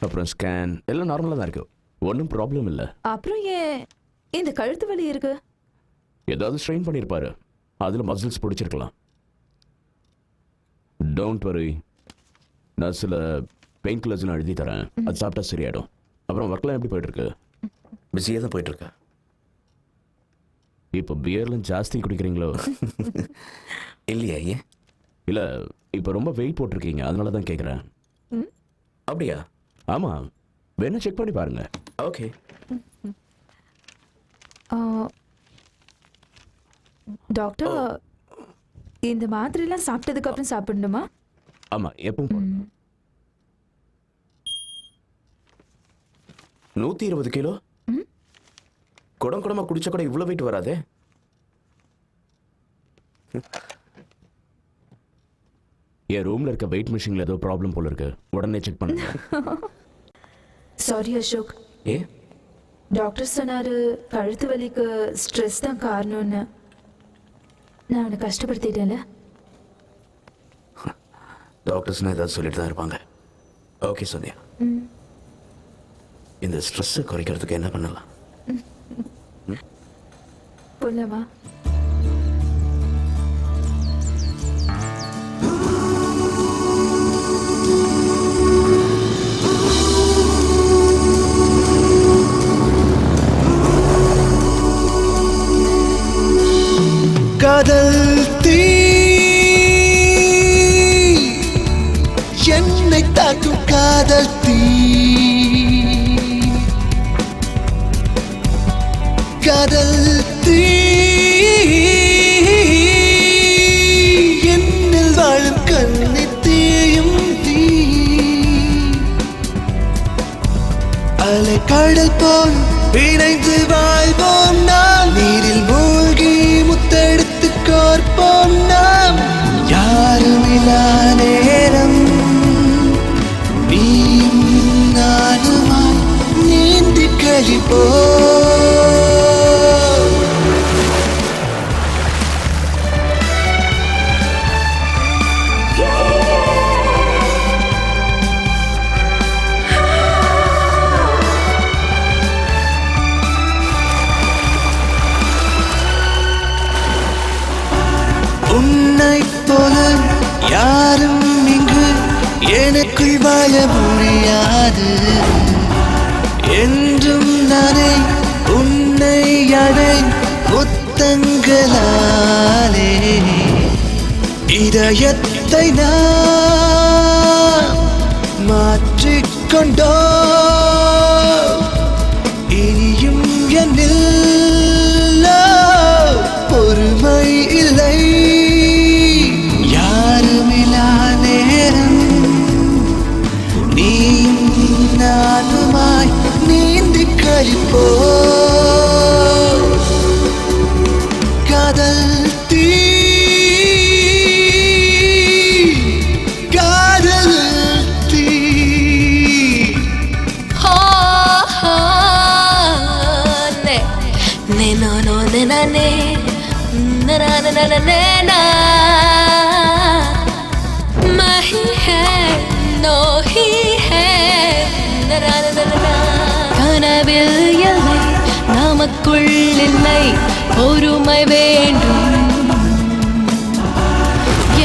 S5: அப்புறம் ஸ்கேன் எல்லாம் நார்மலாக தான் இருக்கு, ஒன்றும் ப்ராப்ளம் இல்லை.
S2: அப்புறம் ஏன் இந்த கழுத்து வலி இருக்கு?
S5: ஏதாவது ஸ்ட்ரெயின் பண்ணியிருப்பாரு, அதில் மசில்ஸ் பிடிச்சிருக்கலாம். டோன்ட் வரி, நான் சில பெயின் கில்லர்ஸ்லாம் எழுதி தரேன், அது சாப்பிட்டா சரியாயிடும். அப்புறம் ஒர்க்லாம் எப்படி போயிட்டு இருக்கு? பிஸியாக தான் போயிட்டு இருக்கேன். இப்போ பியர்லாம் ஜாஸ்தி குடிக்கிறீங்களோ? இல்லையா? ஏன் இல்லை, இப்போ ரொம்ப வெயிட் போட்டிருக்கீங்க, அதனால தான் கேட்குறேன். அப்படியா? ஆமாம், வேணா செக் பண்ணி பாருங்க. ஓகே.
S2: டாக்டர், இந்த மாத்திரைலாம் சாப்பிட்டதுக்கு அப்புறம் சாப்பிடணுமா?
S5: ஆமாம், எப்பவும் 120 கிலோ குடம் குடமா குடிச்சா கூட இவ்வளோ வெயிட் வராதே. என் ரூம்ல இருக்க வெயிட் மிஷின்ல ஏதோ ப்ராப்ளம் போல இருக்கு, உடனே செக் பண்ணுங்க.
S2: சாரி அசோக்,
S5: ஏ
S2: டாக்டர் சொன்னாரு கழுத்து வலிக்கு ஸ்ட்ரெஸ் தான் காரணம்னு. நான் அவனை கஷ்டப்படுத்திட்டேன்ல.
S5: டாக்டர்ஸ்னா ஏதாவது சொல்லிட்டு தான் இருப்பாங்க. ஓகே சோனியா, இந்த ஸ்ட்ரெஸ்ஸை குறைக்கிறதுக்கு என்ன பண்ணலாம்?
S2: போலாமா?
S4: காதல் தீ என்னை தாக்கும் காதல் தீ, காதல் தீ என்னில் வாழும் கண்ணி தீயும் தீ, அலை கடல் போல் இணைந்து வாழ்வோம் நாம், நீரில் மூழ்கி முத்தெடுத்து கோர்ப்போம் நாம், யாருமில்லா நேரம் நீயும் நானுமாய் நீந்தி கழிப்போம். உன்னைப் போல யாரும் இங்கு எனக்குள் வாழ முடியாது, என்றும் நானே உன்னை அடை முத்தங்களாலே, இதயத்தை நான் மாற்றிக்கொண்டோ, இனியும் என்னில் பொறுமை இல்லை, யாருமில்லா நேரம் நீயும் நானுமாய் நீந்தி கழிப்போ, காதல் தீ காதல் தீ.
S9: கனவில் எல்லை நமக்குள் இல்லை, பொறுமை வேண்டும்,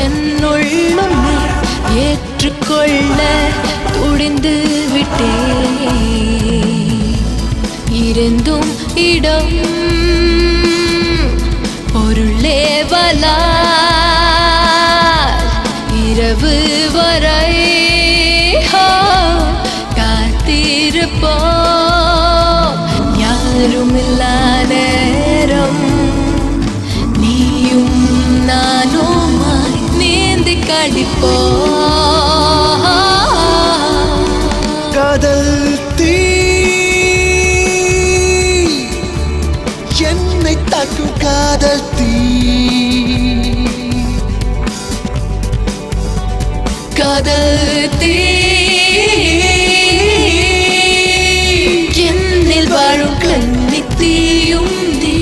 S9: என்னுள்ளும் ஏற்றுக்கொள்ள துடிந்து விட்டேன், இருந்தும் இடம் பொருளே வலா, இரவு வரை காத்திருப்போம், யாருமில்லா நேரம் நீயும் நானுமாய் நீந்தி கழிப்போம்,
S4: காதல் தீ என்னை தாக்கும் காதல் தீ,
S9: காதல் தீ என்னில் வாழும் கண்ணி தீயும் தீ.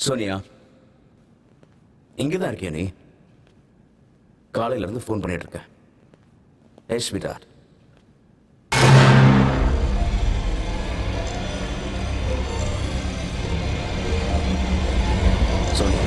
S5: சோனியா, இங்கே தான் இருக்கியா நீ? காலையிலேருந்து ஃபோன் பண்ணிட்டு இருக்கேன். ஏய் ஸ்வீட்டார், சொல்லு.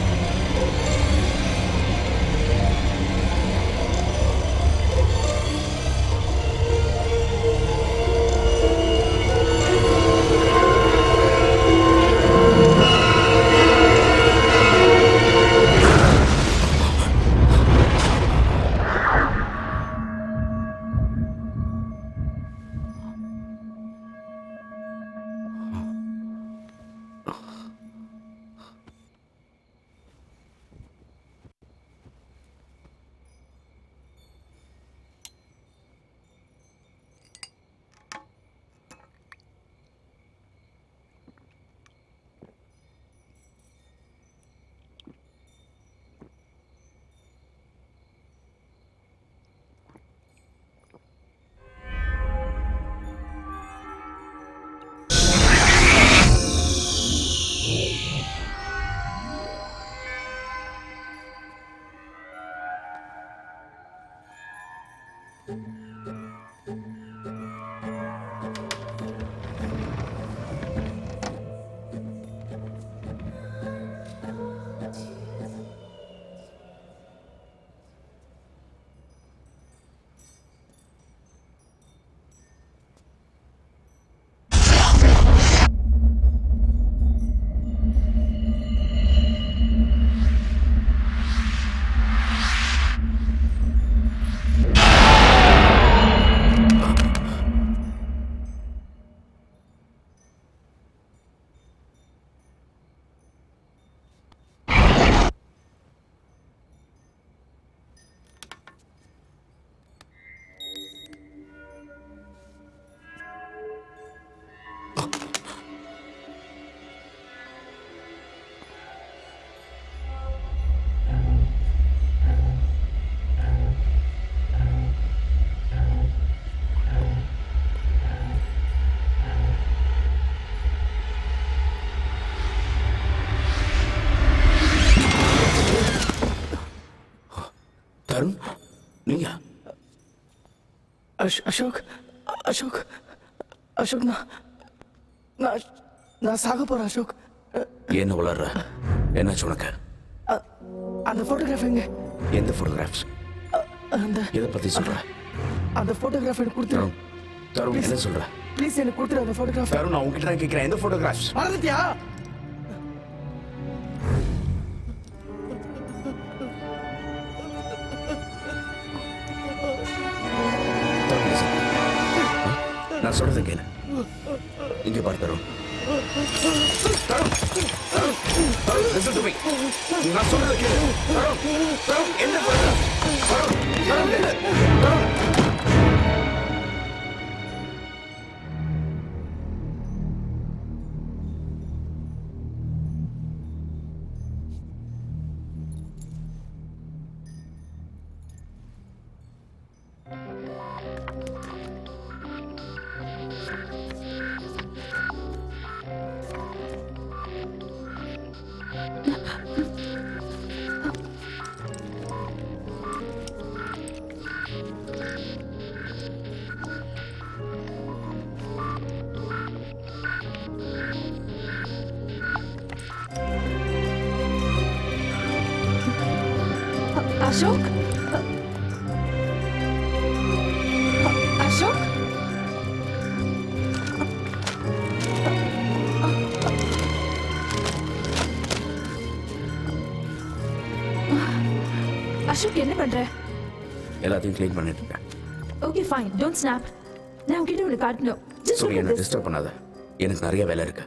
S5: தருண், நீயா?
S8: அசோக் அசோக் அசோக் நான் சாக போறேன் அசோக்.
S5: என்ன வளர்ற? என்னாச்சு உனக்கு?
S8: அந்த போட்டோகிராஃப் எங்க?
S5: எந்த போட்டோகிராஃப்ஸ்?
S8: அந்த
S5: எதை பத்தி சொல்ற?
S8: அந்த போட்டோகிராஃப் எனக்கு கொடுத்துரு.
S5: தருண், என்ன சொல்ற?
S8: ப்ளீஸ் எனக்கு கொடுத்துரு அந்த போட்டோகிராஃப்.
S5: தருண், நான் உன்கிட்ட தான் கேட்கிறேன், எந்த போட்டோகிராஃப்ஸ்?
S8: மறந்துட்டியா?
S5: நான் சொல்றதை கேளு. இங்க பாரு தருண். Listen to me. நான் சொல்றதை கேளு. தருண், என்ன photograph? தருண், என்ன?
S2: அசோக், அசோக், அசோக் என்ன பண்ற?
S5: எல்லாத்தையும் க்ளீன் பண்ணிட்டு இருக்கேன்.
S2: Okay fine, don't snap. நான் உன்கிட்ட ஒன்று காட்டணும். Just
S5: சரி,
S2: look at
S5: என்ன
S2: this.
S5: டிஸ்டர்ப் பண்ணாத. எனக்கு நிறைய வேலை இருக்கு.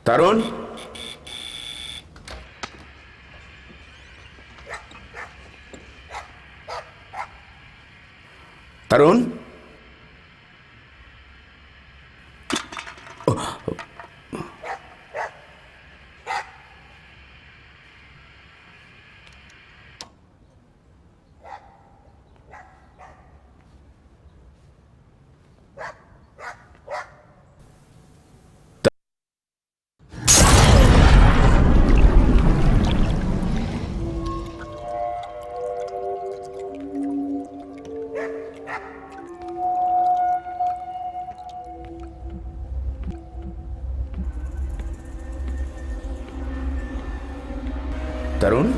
S5: தருண், தருண், தருண்,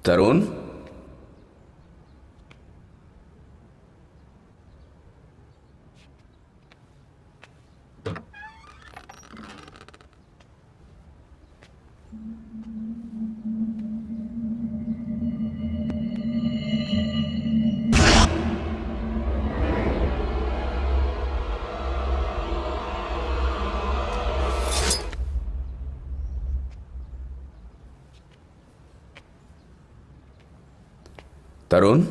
S5: தருண், தருண்,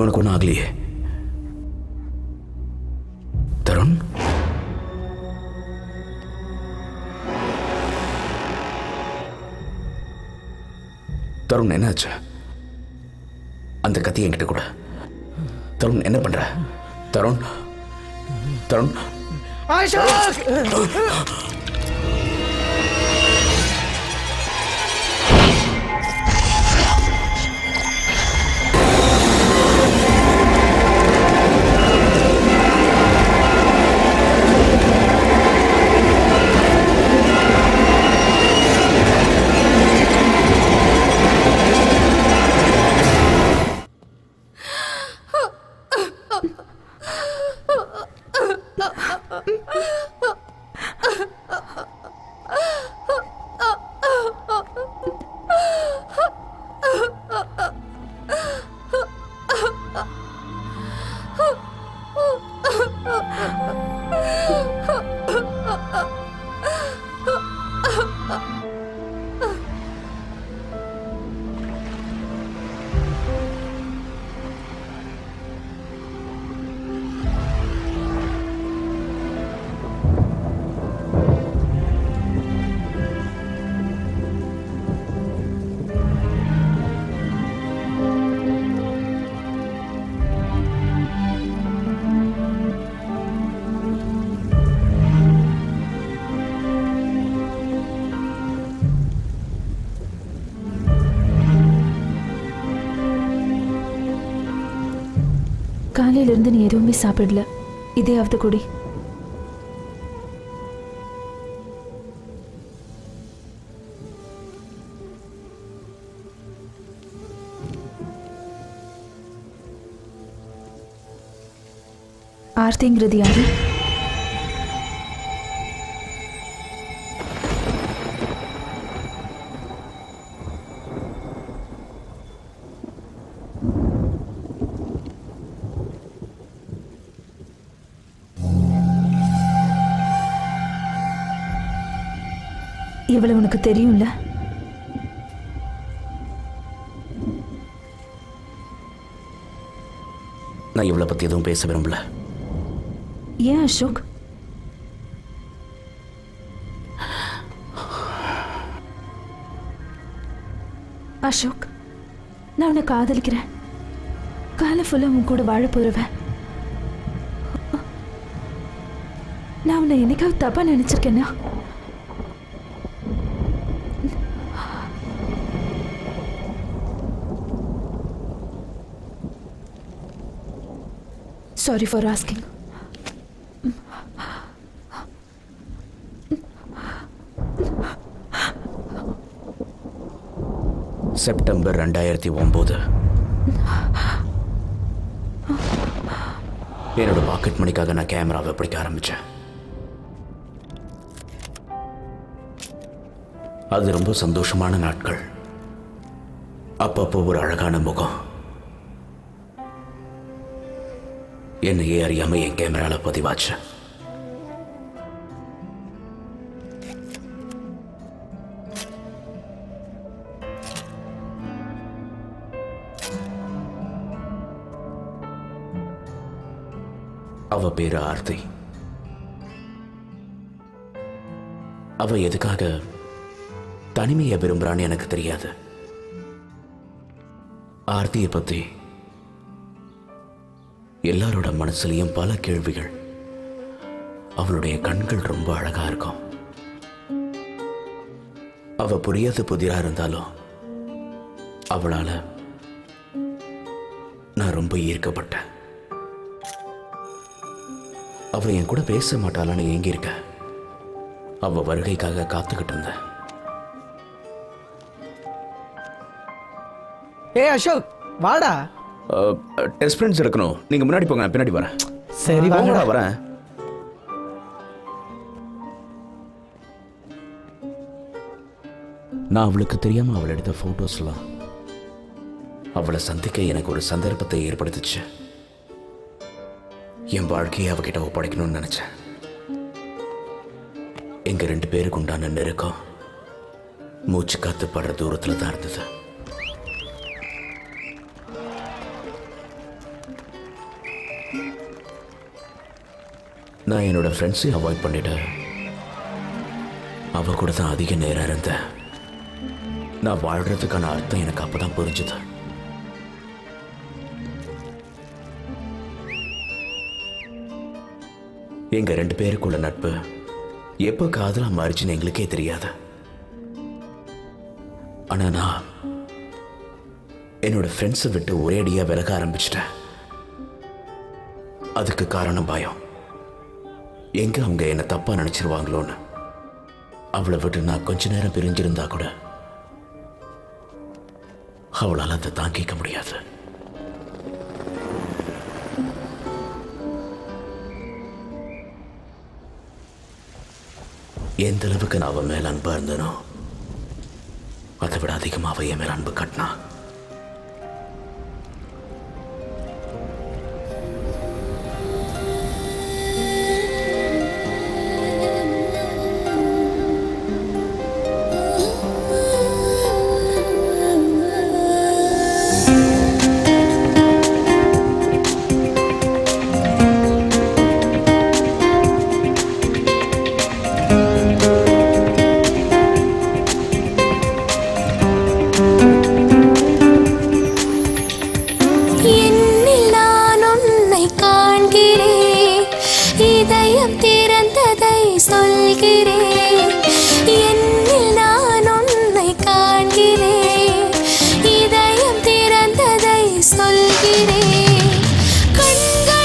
S5: உனக்கு ஒன்றும் ஆகலையே? தருண், தருண் என்னாச்சு? அந்த கத்தி என்கிட்ட கூட. தருண் என்ன பண்ற? தருண், தருண்,
S2: காலையிலிருந்து நீ எதுவுமே சாப்பிடல. இதையாவது குடி. ஆர்த்திங்கிறது யாரு? இவ்வளவு உனக்கு தெரியும்ல?
S5: நான் இவளை பத்தி எதுவும் பேச விரும்பல.
S2: ஏன் அசோக்? அசோக், நான் உன்னை காதலிக்கிறேன். காலம் ஃபுல்லா உன் கூட வாழ போறவன். நான் உன்னை என்னைக்காவது தப்பா நினைச்சிருக்கேன்னா? Sorry for asking.
S5: செப்டம்பர் 2009 என்னோட பாக்கெட் மணிக்காக நான் கேமராவை பிடிக்க ஆரம்பிச்சேன். அது ரொம்ப சந்தோஷமான நாட்கள். அப்பப்போ ஒரு அழகான முகம் என்னையே அறியாம என் கேமரால பதிவாச்சு. அவ பேரு ஆர்த்தி. அவ எதுக்காக தனிமையை விரும்புறான்னு எனக்கு தெரியாது. ஆர்த்தியை பத்தி எல்லாரோட மனசுலயும் பல கேள்விகள். அவளுடைய கண்கள் ரொம்ப அழகா இருக்கும். அவ புரியாத புதிரா இருந்தாலும் அவளால நான் ரொம்ப ஈர்க்கப்பட்டேன். அவ என் கூட பேச மாட்டாளான்னு ஏங்கி இருக்க. அவ வருகைக்காக காத்துக்கிட்டு இருந்தேன்.
S8: ஏய் அசோக், வாடா.
S5: டெஸ்ட் ஃப்ரெண்ட்ஸ் இருக்கணும். நீங்க முன்னாடி போங்க, பின்னாடி வரேன்.
S8: சரி வாங்கடா.
S5: வரேன். நான் அவளுக்கு தெரியாம அவள் எடுத்த போட்டோஸ்லாம் அவளை சந்திக்க எனக்கு ஒரு சந்தர்ப்பத்தை ஏற்படுத்துச்சு. என் வாழ்க்கையை அவகிட்ட ஒப்படைக்கணும்னு நினைச்சேன். எங்க 2 பேருக்கு உண்டான நெருக்கம் மூச்சு காத்து படுற தூரத்துல தான் இருந்தது. நான் என்னோட ஃப்ரெண்ட்ஸையும் அவாய்ட் பண்ணிட்டேன். அவ கூட தான் அதிக நேரம் இருந்தேன். நான் வாழ்றதுக்கான அர்த்தம் எனக்கு அப்பதான் புரிஞ்சுது. எங்க 2 பேருக்குள்ள நட்பு எப்ப காதலா மாறிச்சுன்னு எங்களுக்கே தெரியாது. ஆனா நான் என்னோட ஃப்ரெண்ட்ஸை விட்டு ஒரே அடியா விலக ஆரம்பிச்சிட்டேன். அதுக்கு காரணம் பயம். எங்க அவங்க என்ன தப்பா நினைச்சிருவாங்களோன்னு. அவளை விட்டு நான் கொஞ்ச நேரம் பிரிஞ்சிருந்தா கூட அவளால் அதை தாங்கிக்க முடியாது. எந்த அளவுக்கு நான் அவன் மேல அன்பா இருந்தனோ அதை விட அதிகமாக அவ என் மேல அன்பு கட்டினா.
S9: சொல்கிறேன் கண்கள்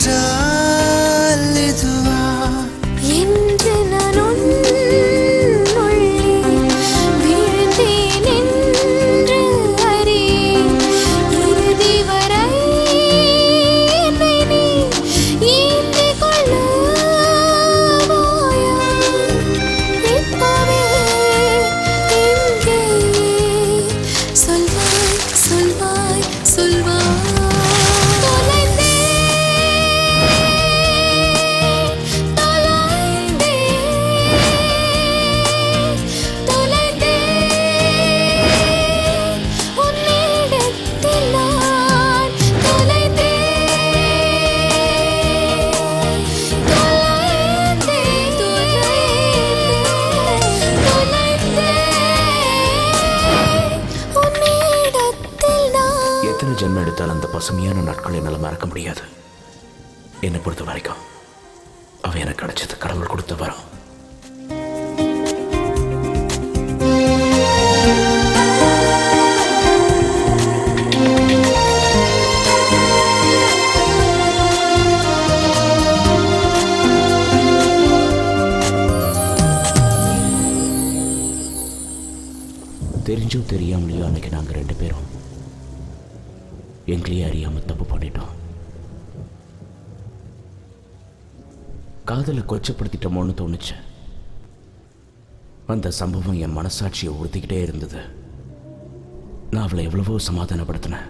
S4: என்றால் இதுவா
S3: என்று நான் உன்னுள்ளே வீழ்ந்தேன் என்று அறியேன். இறுதி வரை என்னை நீ ஈர்த்துக் கொள்ளவாயா? இப்பவே இங்கேயே சொல்வாய் சொல்வாய் சொல்வாய்.
S5: எத்தனை ஜென்மம் எடுத்தாலும் அந்த பசுமையான நாட்களை என்னால் மறக்க முடியாது. என்னை பொறுத்த வரைக்கும் அவன் எனக்கு கிடைச்சது கடவுள் கொடுத்த வரம். தெரிஞ்சோ தெரியாமலையோ அன்னைக்கு நாங்கள் 2 பேரும் எங்களையே அறியாம தப்பு பண்ணிட்டோம். காதலை கொச்சப்படுத்திட்டோமோன்னு தோணுச்சு. அந்த சம்பவம் என் மனசாட்சியை உறுத்திக்கிட்டே இருந்தது. நான் அவளை எவ்வளவோ சமாதானப்படுத்தினேன்.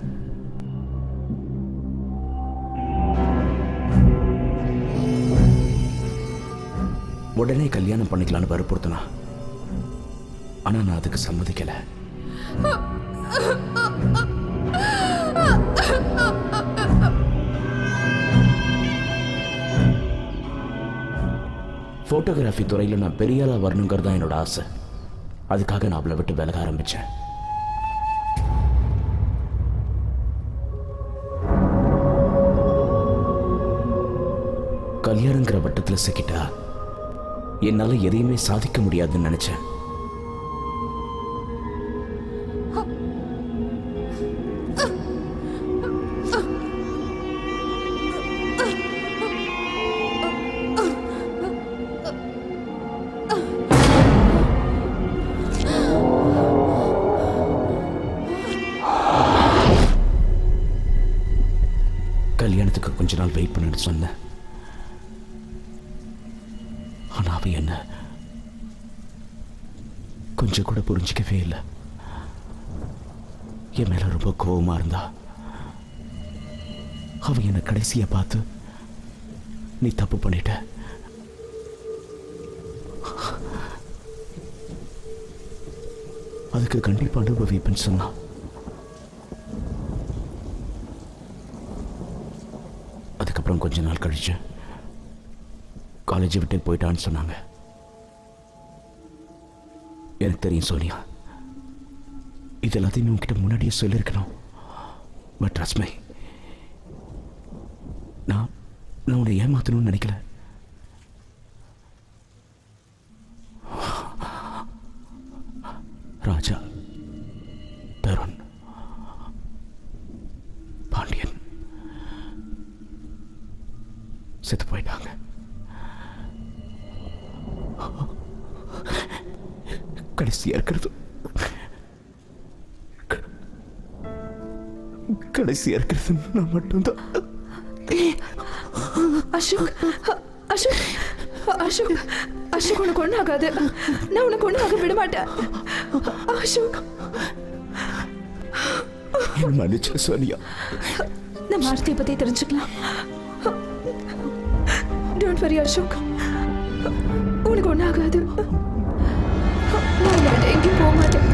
S5: உடனே கல்யாணம் பண்ணிக்கலான்னு வற்புறுத்தினா. ஆனா நான் அதுக்கு சம்மதிக்கல. போட்டோகிராஃபி துறையில் நான் பெரிய ஆளா வரணுங்கிறது தான் என்னோட ஆசை. அதுக்காக நான் அவளை விட்டு விலக ஆரம்பிச்சேன். கல்யாணங்கிற வட்டத்தில் சிக்கிட்டா என்னால எதையுமே சாதிக்க முடியாதுன்னு நினைச்சேன். கல்யாணத்துக்கு கொஞ்ச நாள் வெயிட் பண்ணு சொன்னேன். ஆனா அவ என்ன கொஞ்சம் கூட புரிஞ்சிக்கவே இல்லை. என் மேல ரொம்ப கோபமா இருந்தா. அவ என்ன கடைசியா பார்த்து நீ தப்பு பண்ணிட்ட, அதுக்கு கண்டிப்பா அனுபவிப்பேன்னு சொன்னா. அதுக்கப்புறம் கொஞ்ச நாள் கழிச்சு காலேஜை விட்டு போயிட்டான்னு சொன்னாங்க. எனக்கு தெரியும் சோனியா, இது எல்லாத்தையும் உங்ககிட்ட முன்னாடியே சொல்லியிருக்கணும். பட் ட்ரஸ்ட் மீ, நான் உன்னை ஏமாத்தணும்னு நினைக்கல. ராஜா, தருண், பாண்டியன் செத்து போயிட்டாங்க. கடைசியா இருக்கிறது நான் மட்டும்தான்.
S2: அசோக், அசோக், அசோக், அசோக், உனக்கு ஒன்றும் ஆகாது. நான் உனக்கு ஒன்றும் ஆக விட மாட்டேன். அசோக்,
S5: மன்னிச்சு சோனியா.
S2: நம்ம ஆர்த்தியை பத்தி தெரிஞ்சுக்கலாம். டோன்ட் வரி அசோக், உனக்கு ஒன்றும் ஆகாது. நான் எங்கேயும் போக மாட்டேன்.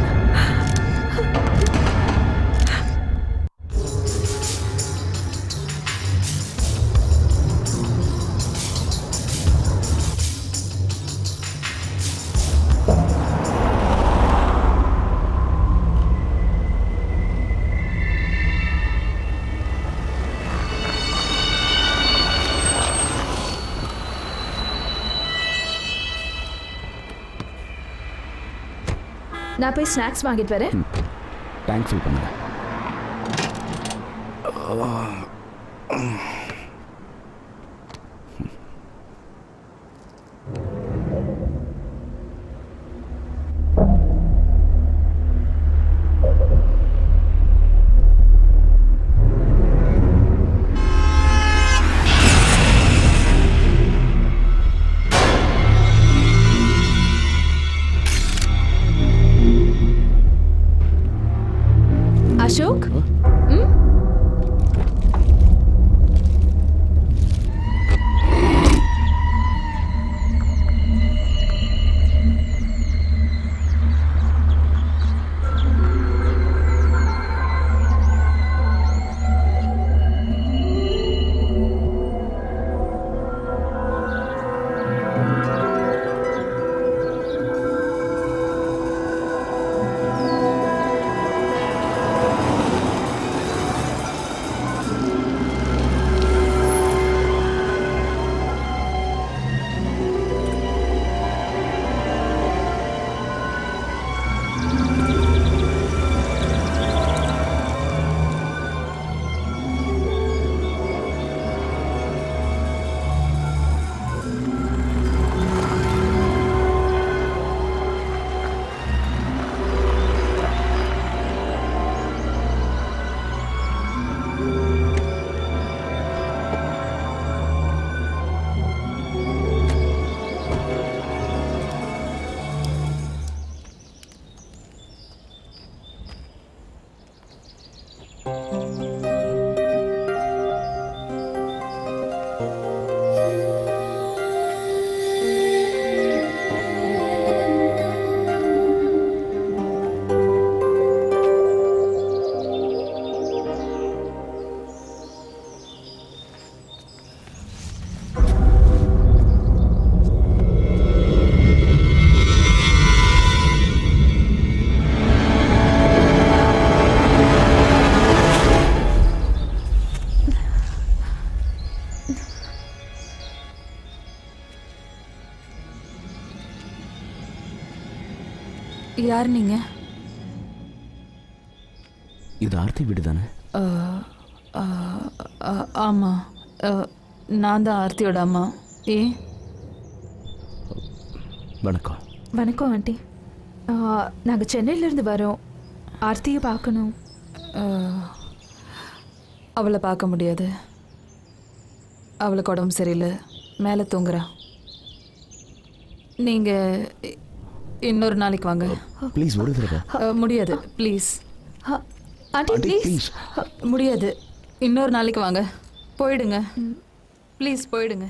S2: நான் போய் ஸ்நாக்ஸ் வாங்கிட்டு வரேன்.
S5: தேங்க்ஸ் ஃபீல் பண்ணுங்க.
S2: யார் நீங்க?
S5: இது ஆர்த்தி வீடு தானே?
S2: ஆமாம், நான் தான் ஆர்த்தியோட அம்மா. ஏன்?
S5: வணக்கம்.
S2: வணக்கம் ஆண்டி. நாங்கள் சென்னையிலேருந்து வரோம். ஆர்த்தியை பார்க்கணும். அவளை பார்க்க முடியாது. அவளுக்கு உடம்பு சரியில்லை, மேலே தூங்குறா. நீங்கள் இன்னொரு நாளைக்கு வாங்க.
S5: ப்ளீஸ் ஒரு தடவை.
S2: முடியாது, ப்ளீஸ் ஆண்டி, ப்ளீஸ். முடியாது, இன்னொரு நாளைக்கு வாங்க. போயிடுங்க ப்ளீஸ், போயிடுங்க.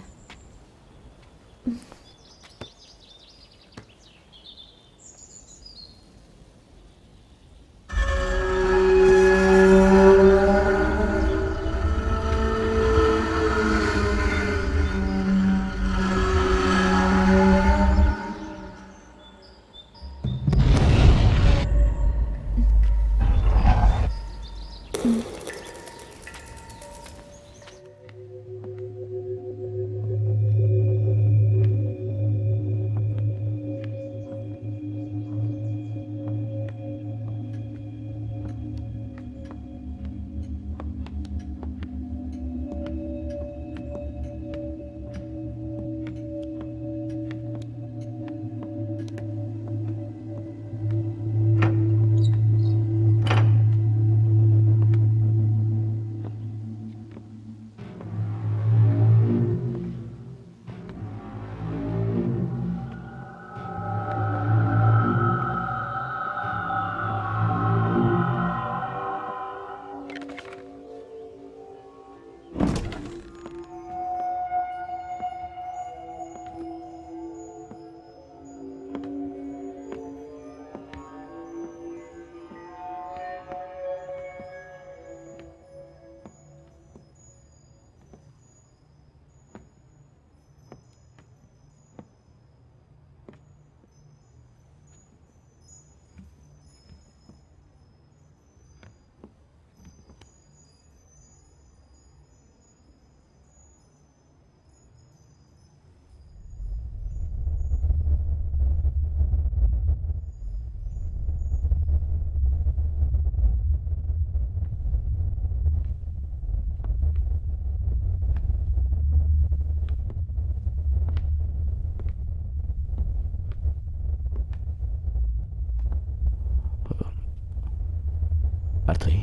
S5: ஆர்த்தி,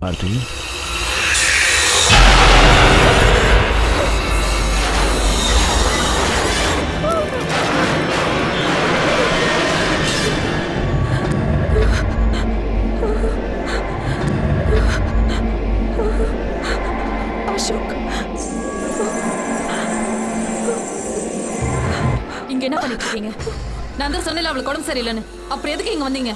S5: ஆர்த்தி.
S2: அசோக், இங்க என்ன பண்ணிட்டு இருக்கீங்க? நான் தான் சொன்னேன் அவளுக்கு உடம்பு சரியில்லைன்னு. அப்புறம் எதுக்கு இங்க வந்தீங்க?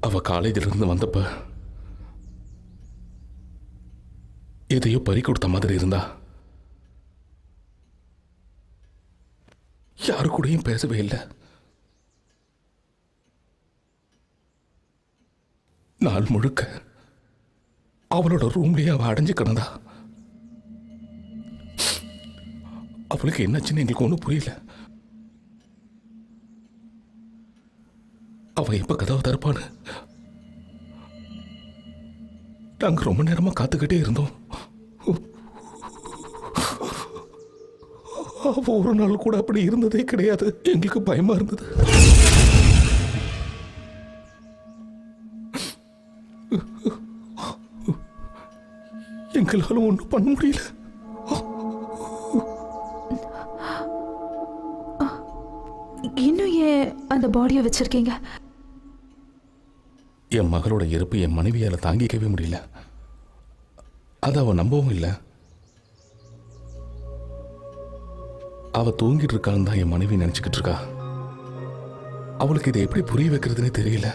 S12: அவ காலேஜிலிருந்து வந்தப்ப எதையோ பறி கொடுத்த மாதிரி இருந்தா. யாரு கூடயும் பேசவே இல்லை. நாள் முழுக்க அவளோட ரூம்லயே அவ அடைஞ்சு கிடந்தா. அவளுக்கு என்னாச்சுன்னு எங்களுக்கு ஒன்றும் புரியல. அவ எப்ப கதவை திறப்பான்னு நாங்க ரொம்ப நேரமா காத்துக்கிட்டே இருந்தோம். அவ ஒரு நாள் கூட அப்படி இருந்ததே கிடையாது. எங்களுக்கு பயமா இருந்தது. எங்களால ஒன்றும் பண்ண முடியல.
S2: இன்னும் ஏன் அந்த பாடியை வச்சிருக்கீங்க?
S12: என் மகளோட இறப்பு என் மனைவியால தாங்கிக்கவே முடியல. அதை அவ நம்பவும் இல்லை. அவ தூங்கிட்டு இருக்கான்னு தான் என் மனைவி நினைச்சுக்கிட்டு இருக்கா. அவளுக்கு இதை எப்படி புரிய வைக்கிறதுனே தெரியல.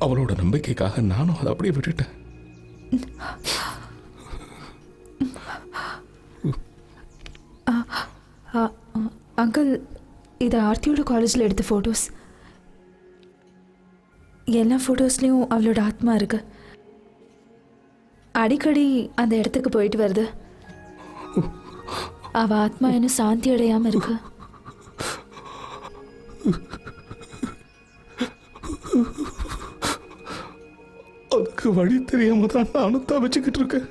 S12: அவளோட நம்பிக்கைக்காக நானும் அதை அப்படியே விட்டுட்டேன்.
S2: அங்கிள், இது ஆர்த்தியோட காலேஜில் எடுத்த ஃபோட்டோஸ். எல்லா ஃபோட்டோஸ்லேயும் அவளோட ஆத்மா இருக்கு. அடிக்கடி அந்த இடத்துக்கு போயிட்டு வருது. அவ ஆத்மா இன்னும் சாந்தி அடையாம இருக்கு.
S12: அதுக்கு வழி தெரியாம தான் நானும் தவிச்சுக்கிட்டு இருக்கேன்.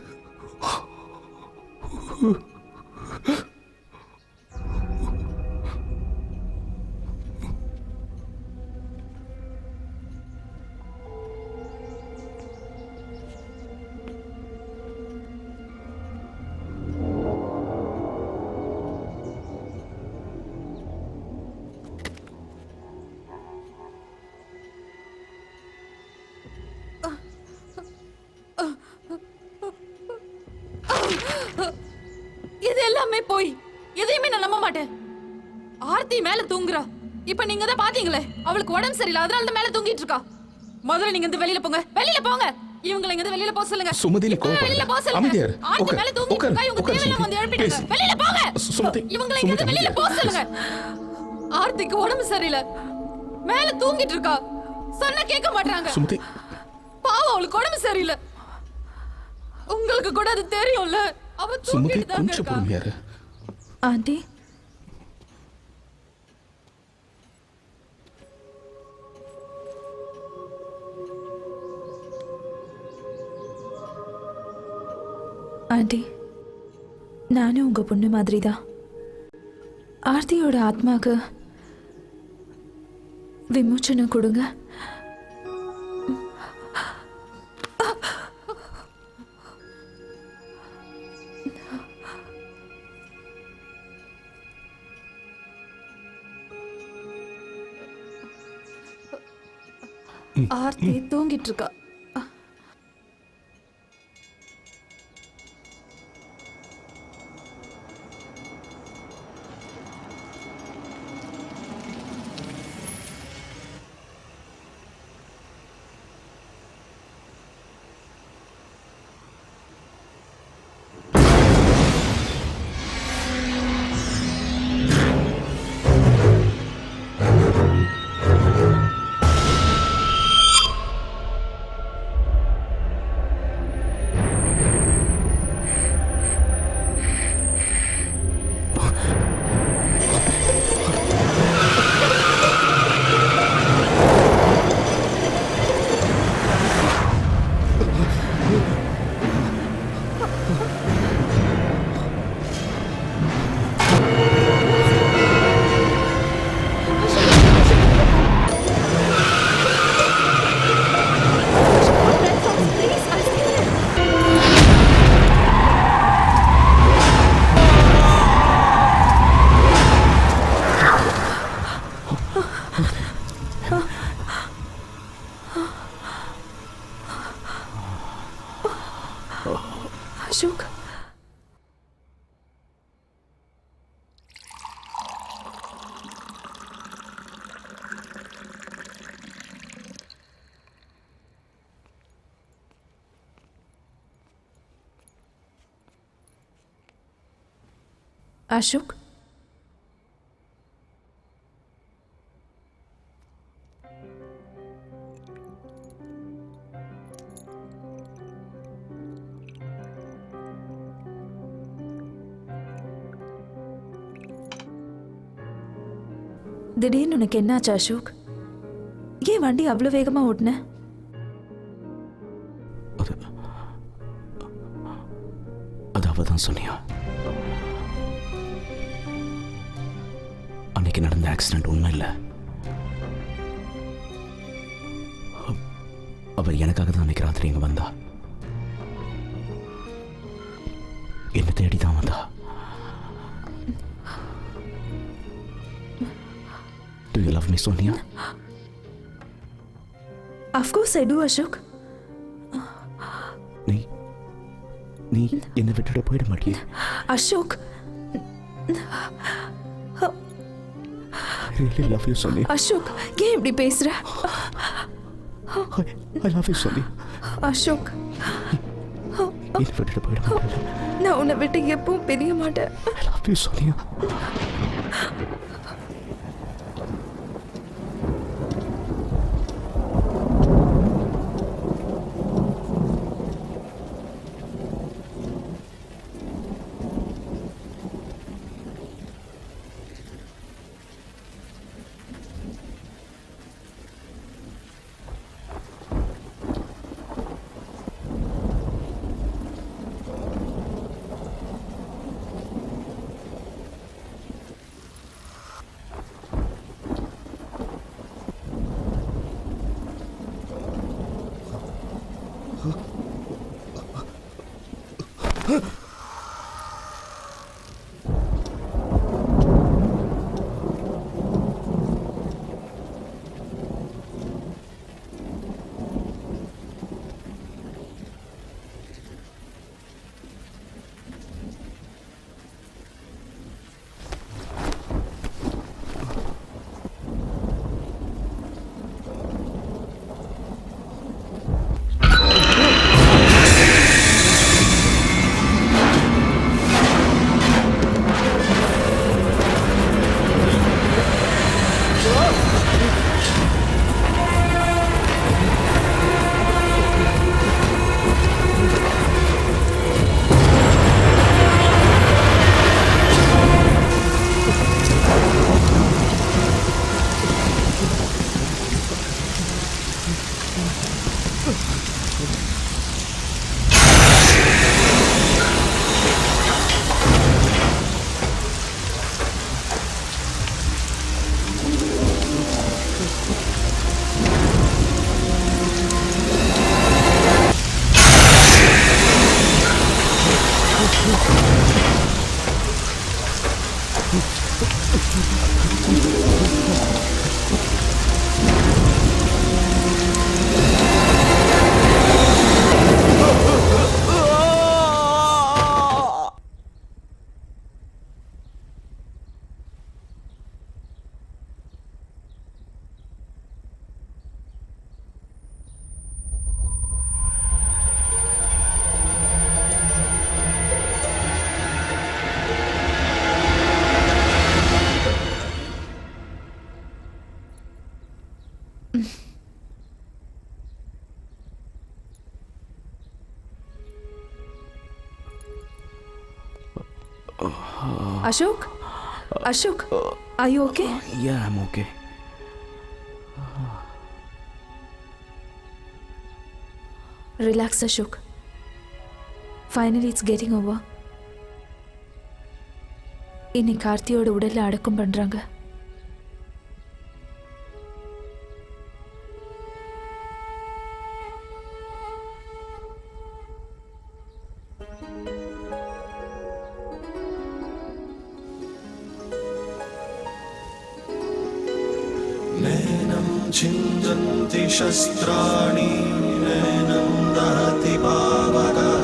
S9: இது எல்லாமே போய் எதையுமே நான் நம்ப மாட்டேன். ஆர்த்தி மேல தூங்குறா. இப்ப நீங்க தான் பாத்தீங்களே, அவளுக்கு உடம்பு சரியில்லை, அதனால தான் மேல தூங்கிட்டு இருக்கா. முதல்ல நீங்க இந்த வெளியில போங்க, வெளியில போங்க. இவங்களை இங்க வெளியில போக சொல்லுங்க.
S12: சுமதி, நீ
S9: இப்ப வெளியில போக சொல்லுங்க. ஆர்த்தி மேல தூங்கிட்டு இருக்கா, இவங்க தேவையில்லாம வந்து எழுப்பிட்டாங்க. வெளியில போங்க. இவங்களை இங்க வெளியில போக சொல்லுங்க. ஆர்த்திக்கு உடம்பு சரியில்லை, மேல தூங்கிட்டு இருக்கா. சொன்னா கேட்க மாட்டாங்க.
S12: சுமதி,
S9: பாவம், அவளுக்கு உடம்பு சரியில்லை. உங்களுக்கு கூட அது தெரியும்ல. அவ தூங்கிட்டு தான் இருக்கா.
S2: ஆண்டி, ஆண்டி, நானும் உங்க பொண்ணு மாதிரி தான். ஆர்த்தியோட ஆத்மாக்கு விமோச்சனை கொடுங்க.
S9: ஆர்த்தி தூங்கிட்டு இருக்கா.
S2: அசோக், அசோக், திடீர்னு உனக்கு என்னாச்சு அசோக்? ஏன் வண்டி அவ்வளோ வேகமா ஓட்டுன?
S5: அது அவதான் சொன்னியா? அன்னைக்கு நடந்த ஆக்சிடென்ட் உண்மை இல்லை. அவ எனக்காக தான் அன்னைக்கு ராத்திரி இங்க வந்தா. என்ன தேடி தான் வந்தா. Do you love me, Sonia?
S2: Of course I do, Ashok.
S5: நீ என்னை விட்டுட போயிட மாட்டியே?
S2: Ashok,
S5: I really love you, Sonia.
S2: Ashok, ஏன் இப்படி பேசுற?
S5: I love you, Sonia.
S2: Ashok,
S5: என்னை விட்டுட போயிட மாட்டேன்.
S2: நான் உன்னை விட்டு எப்பவும் பிரிய மாட்டேன்.
S5: I love you, Sonia.
S2: Ashok? Ashok, are you okay?
S5: Yeah, I'm okay.
S2: Relax, Ashok. Finally, it's getting over. இன்னைக்கு கார்த்தியோட உடல்ல அடக்கம் பண்றாங்க.
S4: छिन्दन्ति शस्त्राणि नैनं दहति पावकः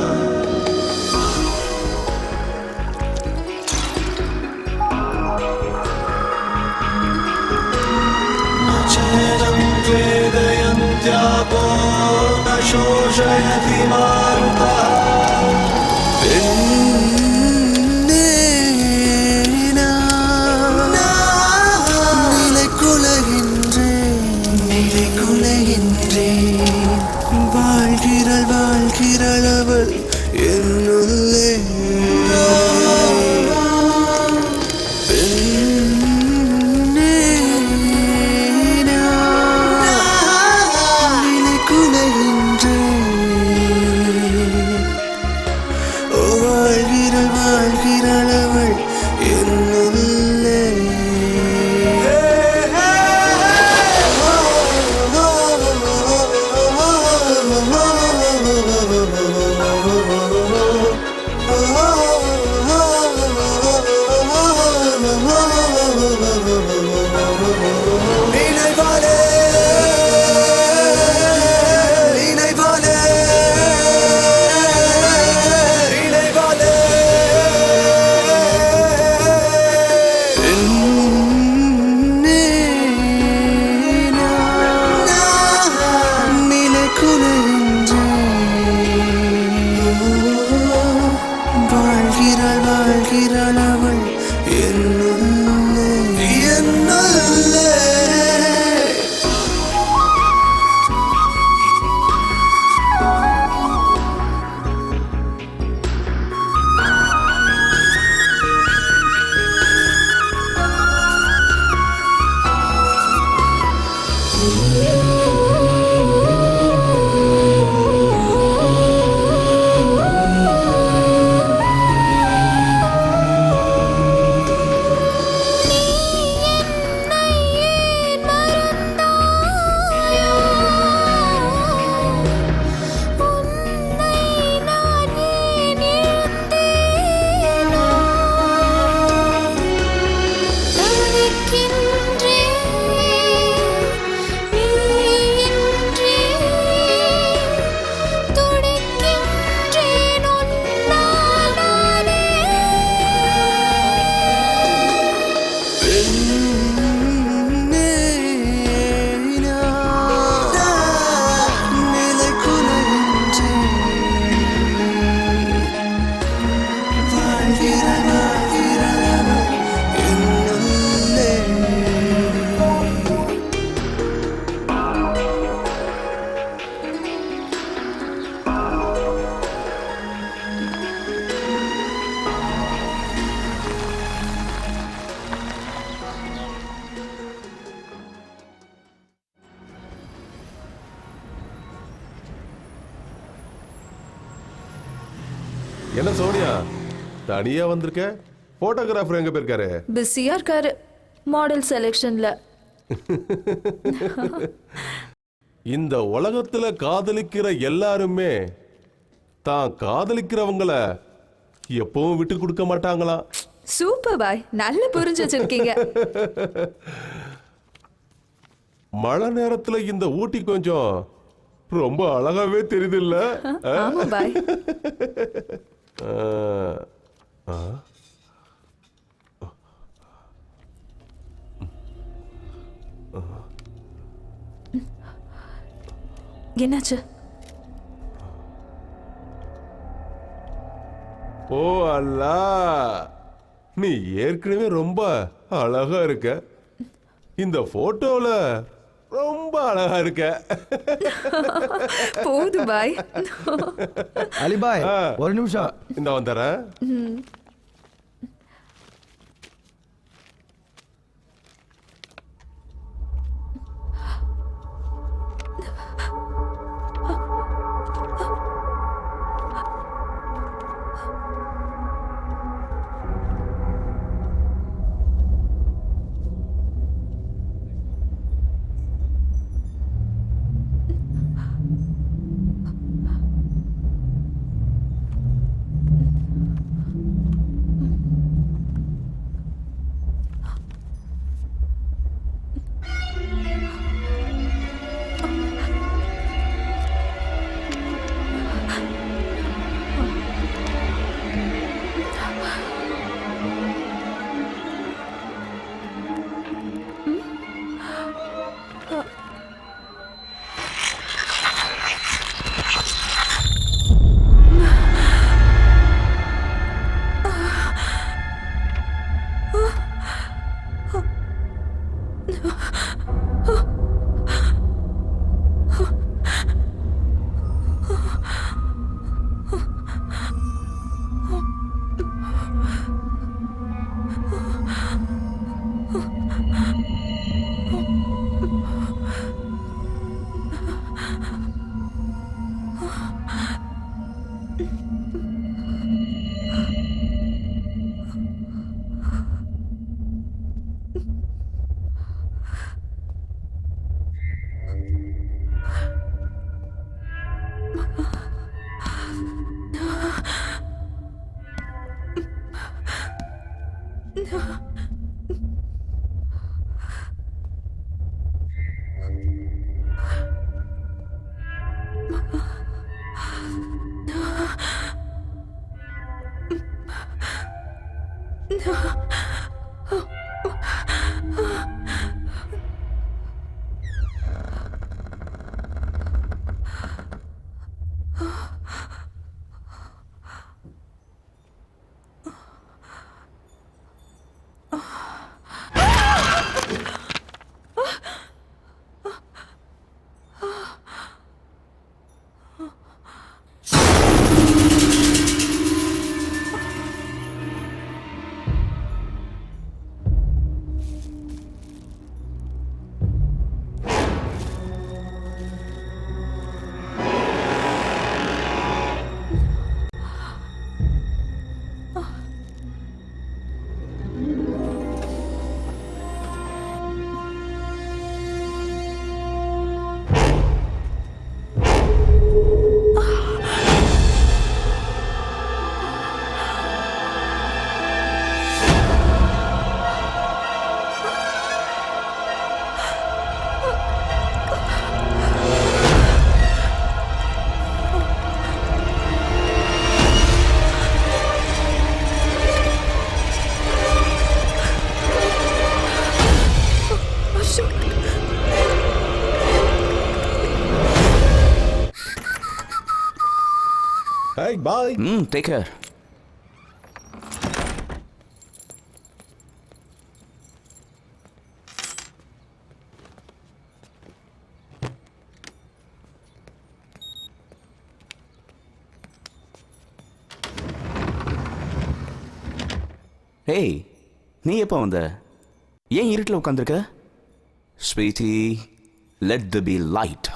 S4: न चेदं वेदयन्त्यापो न शोषयति मारुतः வாழ்கிறளவள் என்னுள்ளே வாழ்கிறளவள் என்னுள்ளே வாழ்கிறளவள் என்னுள்ளே என்னுள்ளே
S11: என்ன சோனியா தனியா வந்திருக்க? போட்டோகிராஃபர் எங்க போயிருக்காரு?
S2: பிஸியா இருக்காரு மாடல் செலெக்ஷன்ல.
S11: இந்த உலகத்துல காதலிக்கிற எல்லாருமே தான் காதலிக்கிறவங்கள எப்பவும் விட்டு கொடுக்க மாட்டாங்களா?
S2: சூப்பர் பாய், நல்ல புரிஞ்சு வச்சிருக்கீங்க.
S11: மழை நேரத்துல இந்த ஊட்டி கொஞ்சம் ரொம்ப அழகாவே தெரியுது இல்ல?
S2: ஆமா பாய். என்னாச்சு?
S11: ஓ அல்லா, நீ ஏற்கனவே ரொம்ப அழகா இருக்க. இந்த போட்டோல ரொம்ப அழகா இருக்க.
S2: போது பாய்.
S10: அலிபாய் ஒரு நிமிஷம்
S11: இந்த வந்துறேன்.
S6: Hey, bye.
S5: Take care. Hey, நீ எப்போ வந்த? ஏன் இருட்டில் உட்காந்துருக்க? Sweetie, let there be light.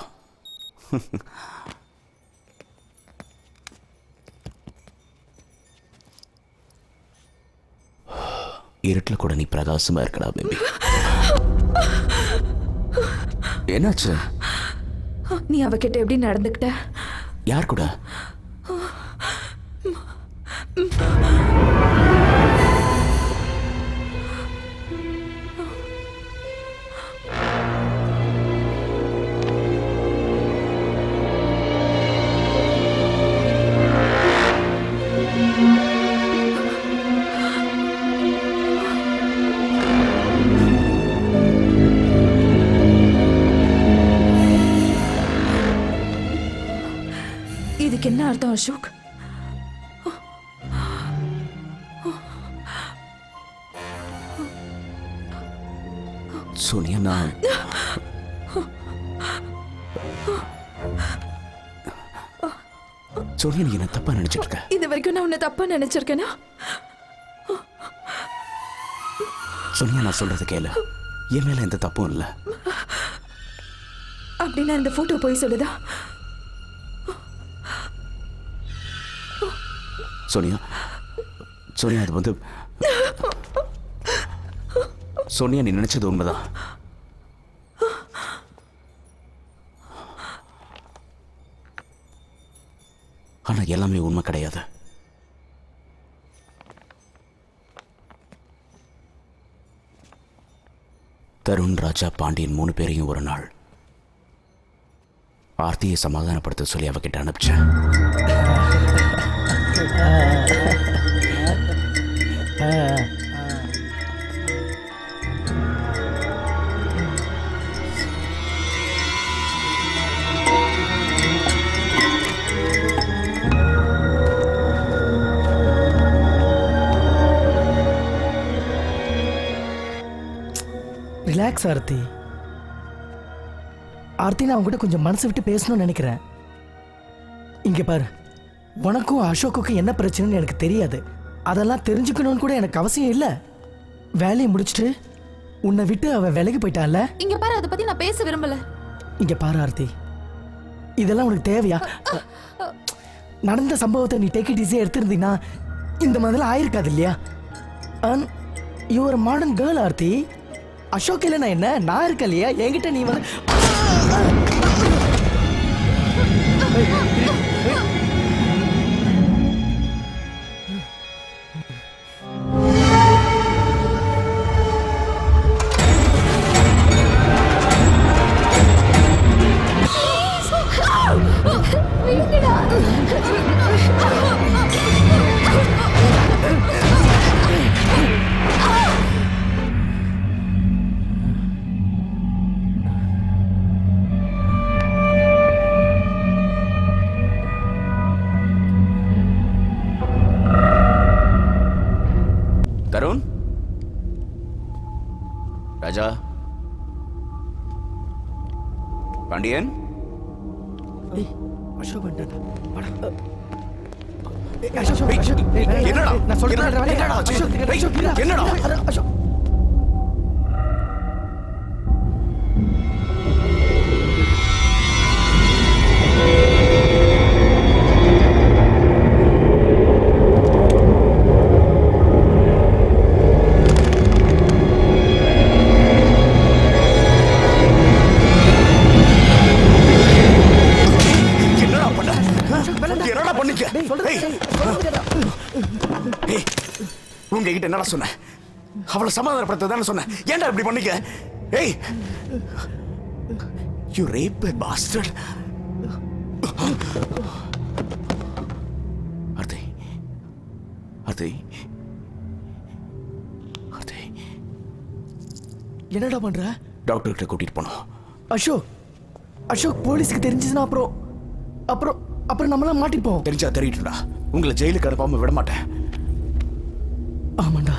S5: இருட்டில் கூட நீ பிரகாசமா இருக்கடா பேபி. என்னாச்சு?
S2: நீ அவகிட்ட எப்படி நடந்துக்கிட்ட?
S5: யார் கூட?
S2: இதுக்கு என்ன அர்த்தம் அசோக்?
S5: சோனியா, நான் சோனியா, நீ என்ன தப்பா நினைச்சிட்டு இருக்க?
S2: இது வரைக்கும் நான் உன்னை தப்பா நினைச்சிருக்கேனா?
S5: சோனியா, நான் சொல்றது கேளு. என் மேல எந்த தப்பும் இல்லை.
S2: அப்படின்னா இந்த போட்டோ போய் சொல்லுதா?
S5: சோனியா, சோனியா, அது வந்து சோனியா, நீ நினைச்சது உண்மைதான். ஆனா எல்லாமே உண்மை கிடையாது. தருண், ராஜா, பாண்டியன் 3 பேரையும் ஒரு நாள் ஆர்த்தியை சமாதானப்படுத்த சொல்லி அவகிட்ட அனுப்பிச்சேன்.
S8: ரிலாக்ஸ் ஆர்த்தி. ஆர்த்தி, நான் உங்ககிட்ட கொஞ்சம் மனசு விட்டு பேசணும்னு நினைக்கிறேன். இங்கே பாரு, உனக்கும் அசோக்குக்கும் என்ன பிரச்சனைன்னு எனக்கு தெரியாது. அதெல்லாம் தெரிஞ்சுக்கணும்னு கூட எனக்கு அவசியம் இல்லை. வேலையை முடிச்சுட்டு உன்னை விட்டு அவன் விலகி போயிட்டான்ல.
S9: இங்க பாரு, அதை பத்தி நான் பேச விரும்பல.
S8: இங்கே பாரு ஆர்த்தி, இதெல்லாம் உனக்கு தேவையா? நடந்த சம்பவத்தை நீ டேக் இட் ஈஸியாக எடுத்திருந்தீங்கன்னா இந்த மாதிரிலாம் ஆயிருக்காது இல்லையா? You are modern girl Aarthi. Ashok இல்லை நான் என்ன, நான் இருக்க இல்லையா? என்கிட்ட நீ வந்து
S5: தருண், ராஜா, பாண்டியன்.
S8: அசோக் வந்துட்டான்.
S5: என்னடா?
S8: நான் சொல்றேன்.
S5: என்னடா?
S8: அசோக்,
S5: உங்ககிட்ட என்னடா சொன்னேன்? அவளை சமாதானப்படுத்த தானே சொன்னேன். ஏன்டா இப்படி பண்ணிக்க? ஏய், you rape a bastard. Aarthi, Aarthi, Aarthi,
S8: என்னடா பண்ற?
S5: டாக்டர் கிட்ட கூட்டிட்டு போனோம்.
S8: அசோக், அசோக், போலீஸ்க்கு தெரிஞ்சுச்சுன்னா அப்புறம் அப்புறம் அப்புறம் நம்மளாம் மாட்டிப்போம்.
S5: தெரிஞ்சா தெரியட்டுடா. உங்களை ஜெயிலுக்கு அனுப்பாம விட மாட்டேன்.
S8: ஆமாண்டா,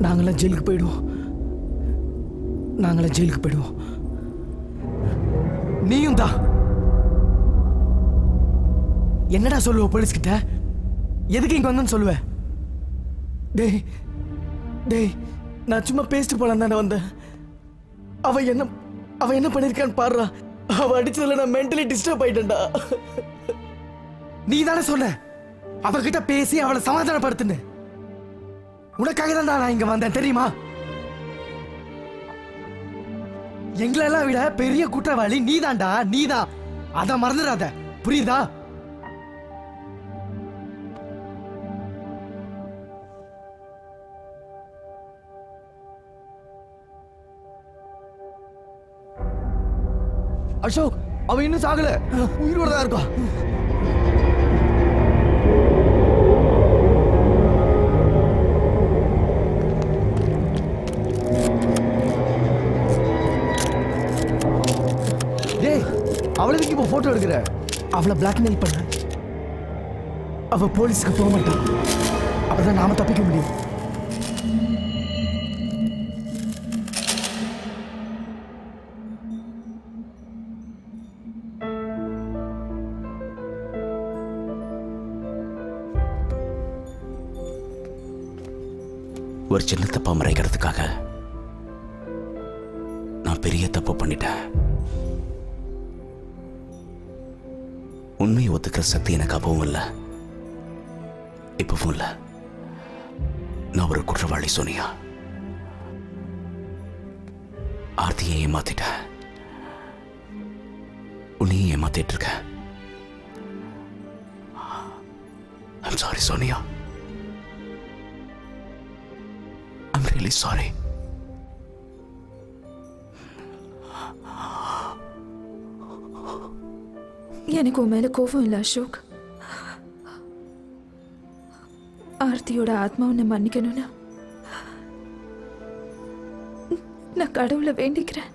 S8: நாங்களாம் ஜெயிலுக்கு போயிடுவோம். நாங்களாம் ஜெயிலுக்கு போயிடுவோம். நீயும் தான். என்னடா சொல்லுவ போலீஸ் கிட்ட? எதுக்கு இங்க வந்தேன்னு சொல்லுவ? டேய் டேய், நான் சும்மா பேசிட்டு போலாம் தானே வந்தேன். அவ என்ன பண்ணிருக்கான்னு பாடுறா. அவ அடிச்சதுல நான் மென்டலி டிஸ்டர்ப் ஆயிட்டேன்டா. நீ தானே சொன்ன அவகிட்ட பேசி அவளை சமாதானப்படுத்துன்னு. உனக்காக தான் நான் இங்க வந்தேன் தெரியுமா? எங்களெல்லாம் விட பெரிய குற்றவாளி நீதான்டா, நீதான். அத மறந்துடாத, புரியுதா?
S10: அசோக், அவன் இன்னும் சாகல, உயிரோட தான் இருக்கா. டேய், அவளுக்கு இப்போ போட்டோ எடுக்கிற?
S8: அவளை பிளாக்மெயில் பண்ண. அவ போலீஸ்க்கு போக மாட்டான். அப்பதான் நாம தப்பிக்க முடியும்.
S5: ஒரு சின்ன தப்பா மறைக்கிறதுக்காக நான் பெரிய தப்பு பண்ணிட்டேன். உண்மையை ஒத்துக்கிற சக்தி எனக்கு அப்பவும் இல்லை, இப்பவும் இல்லை. நான் ஒரு குற்றவாளி சோனியா. ஆர்த்தியை ஏமாத்திட்டேன், உன்னையும் ஏமாத்திட்டு இருக்க. I'm sorry Sonia. I'm really sorry.
S2: எனக்கு உன் மேல கோபம் இல்லை அசோக். ஆர்த்தியோட ஆத்மா உன்னை மன்னிக்கணும்னா நான் கடவுளை வேண்டிக்கிறேன்.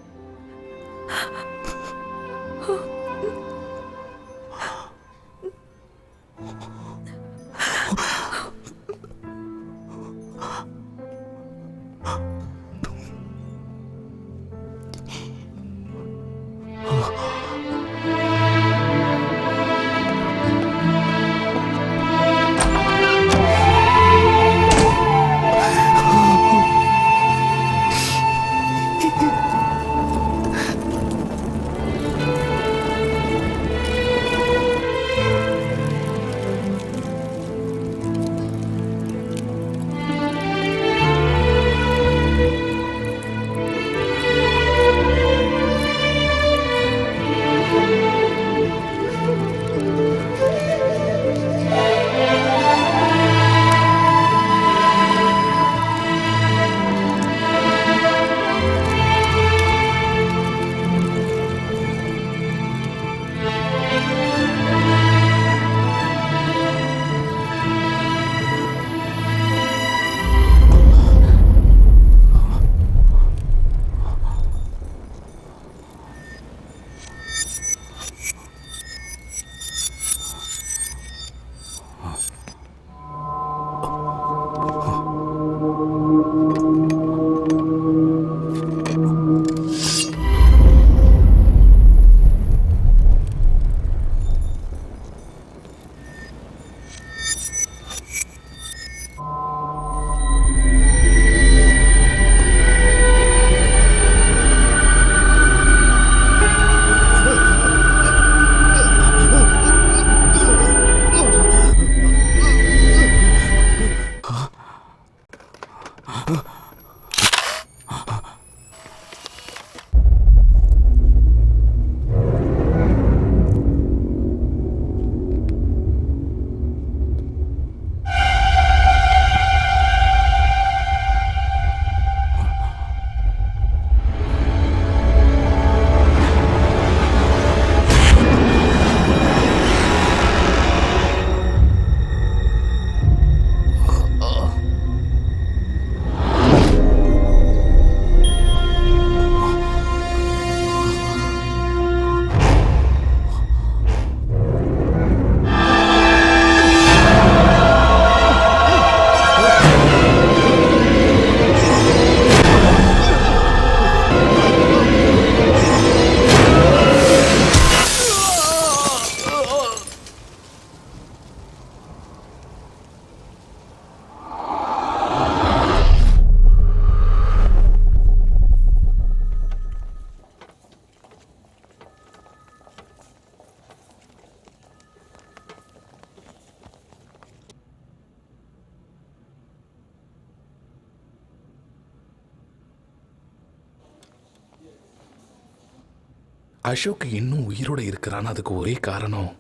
S12: அசோக் இன்னும் உயிரோட இருக்கிறான்னு அதுக்கு ஒரே காரணம்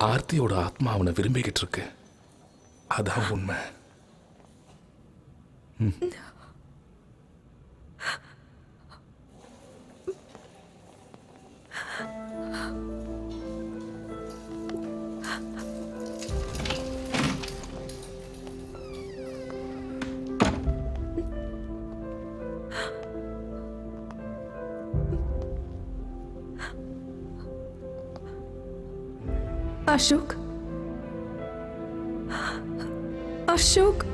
S12: ஆர்த்தியோட ஆத்மா அவனை விரும்பிக்கிட்டு இருக்கு. அதான் உண்மை.
S2: அசோக், அசோக்,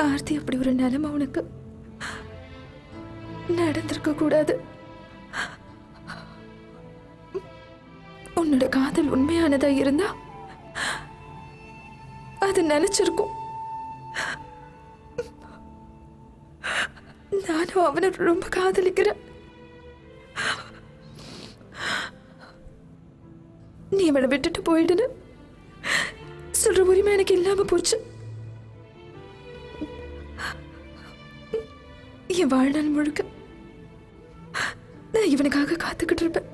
S2: ஆர்த்தி அப்படி ஒரு நிலைமை உனக்கு நடந்திருக்க கூடாது. உன்னோட காதல் உண்மையானதா இருந்தா அது நினைச்சிருக்கும். நானும் அவனை ரொம்ப காதலிக்கிறேன். நீ அவனை விட்டுட்டு போயிடுன்னு சொல்ற உரிமை எனக்கு இல்லாம போச்சு. என் வாழ்நாள் முழுக்க நான் இவனுக்காக காத்துக்கிட்டு இருப்பேன்.